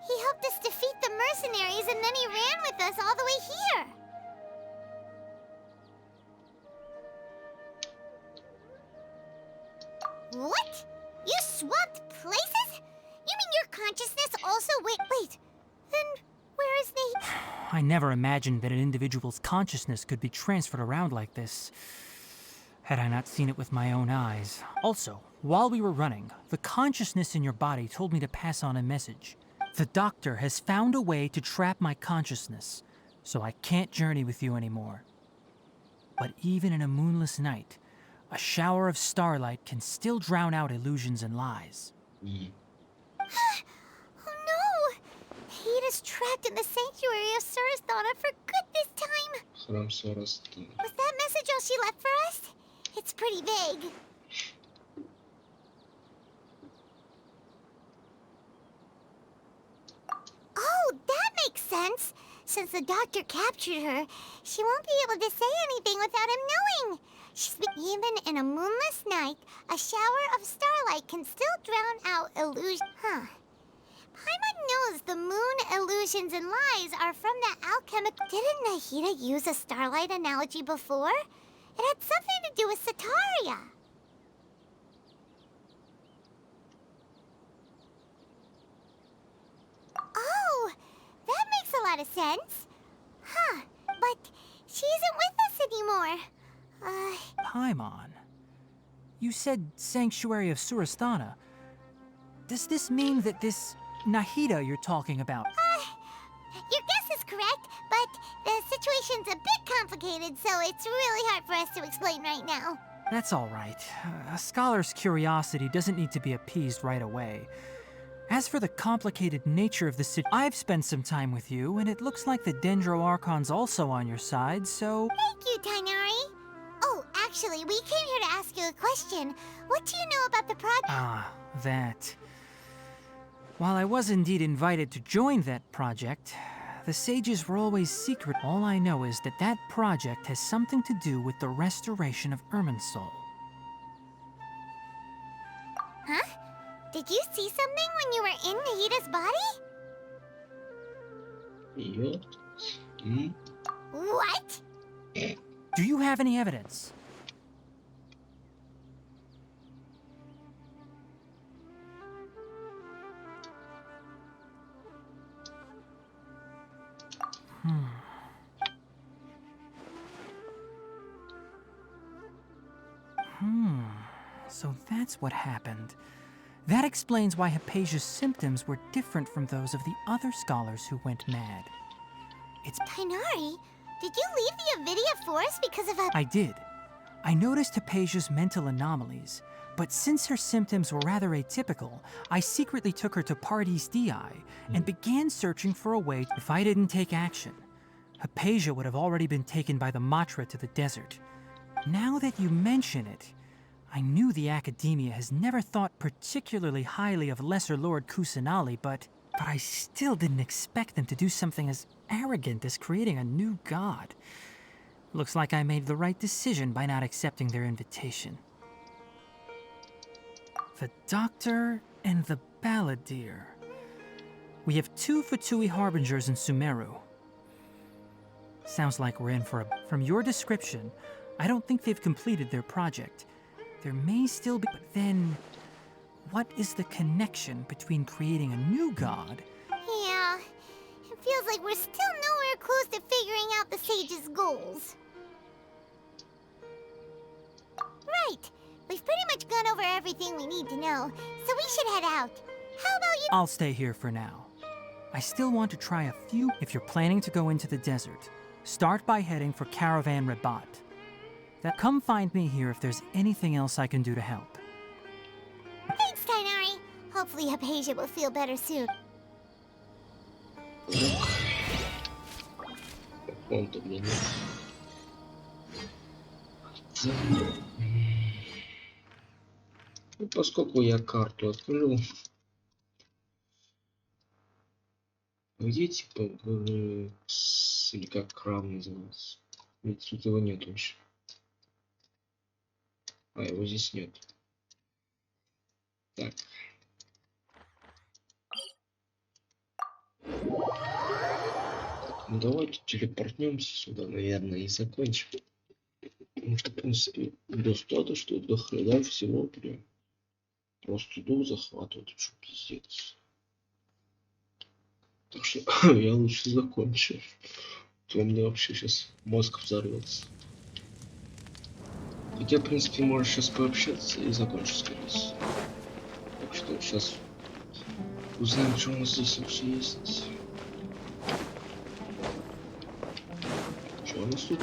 [SPEAKER 3] He helped us defeat the mercenaries and then he ran with us all the way here. What? You swapped places? You mean your consciousness also wait, then where is Nate?
[SPEAKER 11] I never imagined that an individual's consciousness could be transferred around like this, had I not seen it with my own eyes. Also, while we were running, the consciousness in your body told me to pass on a message. The doctor has found a way to trap my consciousness, so I can't journey with you anymore. But even in a moonless night, a shower of starlight can still drown out illusions and lies.
[SPEAKER 3] Oh no! Nate is trapped in the sanctuary of Surasthana for good this time.
[SPEAKER 1] Храм Сурастана.
[SPEAKER 3] Was that message all she left for us? It's pretty vague. Oh, that makes sense. Since the doctor captured her, she won't be able to say anything without him knowing. Even in a moonless night, a shower of starlight can still drown out illusion. Huh. Paimon knows the moon illusions and lies are from the alchemic. Didn't Nahida use a starlight analogy before? It had something to do with Sataria. Oh, that makes a lot of sense. Huh, but she isn't with us anymore.
[SPEAKER 11] Paimon, you said Sanctuary of Surasthana. Does this mean that this Nahida you're talking about?
[SPEAKER 3] Your guess is correct, but the situation's a bit complicated, so it's really hard for us to explain right now.
[SPEAKER 11] That's all right. A scholar's curiosity doesn't need to be appeased right away. As for the complicated nature of the I've spent some time with you, and it looks like the Dendro Archon's also on your side, so...
[SPEAKER 3] Thank you, Tainari. Oh, actually, we came here to ask you a question. What do you know about the project?
[SPEAKER 11] Ah, that. While I was indeed invited to join that project, the sages were always secret. All I know is that that project has something to do with the restoration of Irminsul.
[SPEAKER 3] Huh? Did you see something when you were in Nahida's body?
[SPEAKER 1] Ёпт.
[SPEAKER 3] What?
[SPEAKER 11] Do you have any evidence? So that's what happened. That explains why Hypatia's symptoms were different from those of the other scholars who went mad. It's...
[SPEAKER 3] Tainari, did you leave the Avidia Forest because of a...
[SPEAKER 11] I did. I noticed Hypatia's mental anomalies, but since her symptoms were rather atypical, I secretly took her to Pardis Dii and began searching for a way. If I didn't take action, Hypatia would have already been taken by the Matra to the desert. Now that you mention it, I knew the Academia has never thought particularly highly of Lesser Lord Kusanali, but I still didn't expect them to do something as arrogant as creating a new god. Looks like I made the right decision by not accepting their invitation. The Doctor and the Balladeer. We have 2 Fatui Harbingers in Sumeru. Sounds like we're in for a... From your description, I don't think they've completed their project. There may still be... But then, what is the connection between creating a new god?
[SPEAKER 3] Yeah, it feels like we're still nowhere close to figuring out the sage's goals. Right, we've pretty much gone over everything we need to know, so we should head out. How about you...
[SPEAKER 11] I'll stay here for now. I still want to try a few... If you're planning to go into the desert, start by heading for Caravan Rabat. Come find me here if there's anything else I can do to help.
[SPEAKER 3] Thanks, Tainari. Hopefully Hypatia will feel better soon.
[SPEAKER 1] Он-то, блин. Ну, поскольку я карту открыл, где типа или как крам называется? Ведь тут его нет вообще. А, его здесь нет. Так. Ну, давайте телепортнемся сюда, наверное, и закончим. Потому что, в принципе, достаточно, до хрена всего прям. Просто дух захватывает, что пиздец. Так что я лучше закончу. То у меня вообще сейчас мозг взорвется. Хотя, в принципе, можешь сейчас пообщаться и закончить, скорее всего. Так что сейчас узнаем, что у нас здесь вообще есть. Что у нас тут?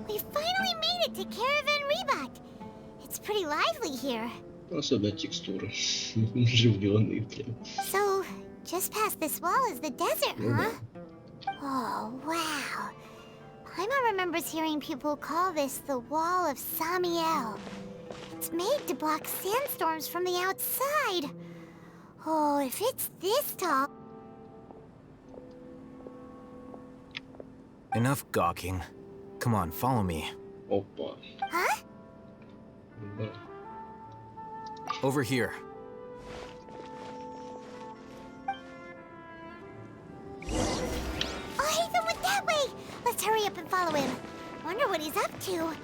[SPEAKER 3] We finally made it to Caravan Rebot. It's pretty lively here.
[SPEAKER 1] Особенно текстуры. Оживленные прям.
[SPEAKER 3] So, just past this wall is the desert, huh? Oh, wow. Paimon remembers hearing people call this the Wall of Samiel. It's made to block sandstorms from the outside. Oh, if it's this tall...
[SPEAKER 10] Enough gawking. Come on, follow me.
[SPEAKER 1] Опа.
[SPEAKER 3] Huh?
[SPEAKER 1] Да.
[SPEAKER 10] Over here.
[SPEAKER 3] Oh, Hatham went that way! Let's hurry up and follow him. Wonder what he's up to.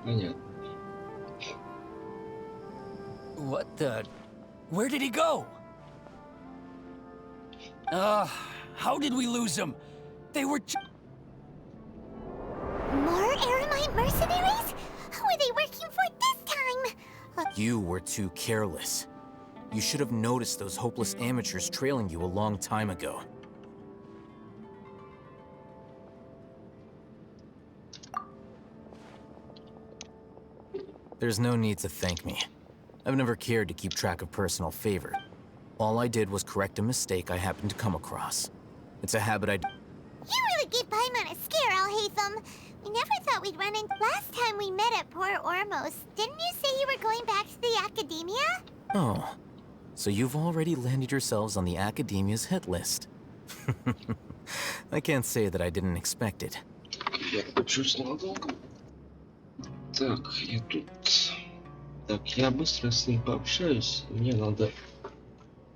[SPEAKER 1] Понятно.
[SPEAKER 9] What the? Where did he go? How did we lose him? They were.
[SPEAKER 3] More Aramite mercenaries? Who are they working for this time?
[SPEAKER 10] You were too careless. You should have noticed those hopeless amateurs trailing you a long time ago. There's no need to thank me. I've never cared to keep track of personal favor. All I did was correct a mistake I happened to come across. It's a habit I...
[SPEAKER 3] You really gave Paimon a scare, Al-Hatham. We never thought we'd run in. Last time we met at Port Ormos, didn't you say you were going back to the Academia?
[SPEAKER 10] Oh, so you've already landed yourselves on the Academia's hit list. I can't say that I didn't expect it.
[SPEAKER 1] Я получусь ненадолго. Так, я тут... Так, я быстро с ним пообщаюсь. Мне надо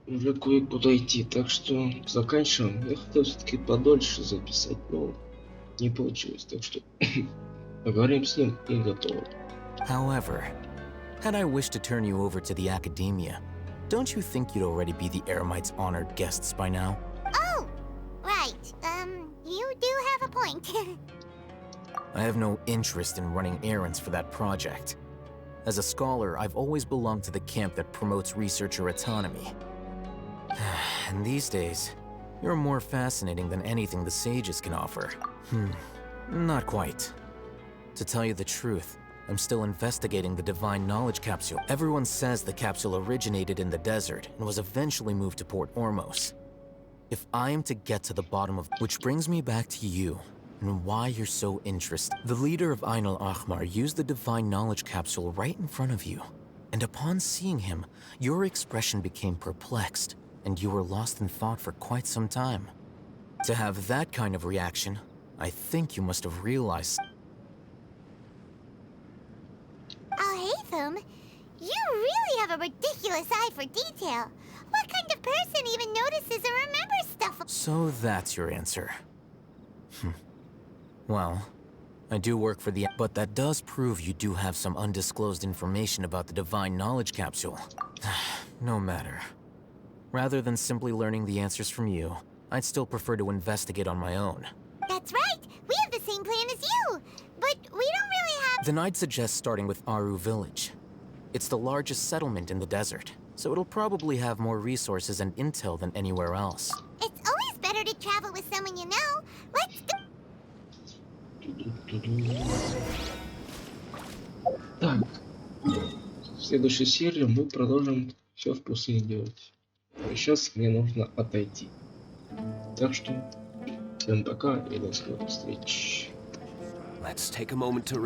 [SPEAKER 1] уже кое-куда идти, так что заканчиваем. Я хотел все-таки подольше записать, но не получилось, так что поговорим с ним и готово.
[SPEAKER 10] However, had I wished to turn you over to the Academia, don't you think you'd already be the Eremites' honored guests by now?
[SPEAKER 3] Oh, right. You do have a point.
[SPEAKER 10] I have no interest in running errands for that project. As a scholar, I've always belonged to the camp that promotes researcher autonomy. And these days, you're more fascinating than anything the sages can offer. Not quite. To tell you the truth, I'm still investigating the Divine Knowledge Capsule. Everyone says the capsule originated in the desert and was eventually moved to Port Ormos. If I am to get to the bottom of... Which brings me back to you, and why you're so interested. The leader of Ain al-Ahmar used the Divine Knowledge Capsule right in front of you. And upon seeing him, your expression became perplexed, and you were lost in thought for quite some time. To have that kind of reaction, I think you must have realized...
[SPEAKER 3] Al-Hatham, you really have a ridiculous eye for detail. What kind of person even notices or remembers stuff?
[SPEAKER 10] So that's your answer. Well, I do work for the... But that does prove you do have some undisclosed information about the Divine Knowledge Capsule. No matter. Rather than simply learning the answers from you, I'd still prefer to investigate on my own.
[SPEAKER 3] That's right. We have the same plan as you. But we don't really have...
[SPEAKER 10] Then I'd suggest starting with Aru Village. It's the largest settlement in the desert, so it'll probably have more resources and intel than anywhere else.
[SPEAKER 3] It's always better to travel with someone you know. Let's go.
[SPEAKER 1] Так, в следующей серии мы продолжим все в пустыне делать. А сейчас мне нужно отойти. Так что всем пока и до скорых встреч.
[SPEAKER 12] Let's take a moment to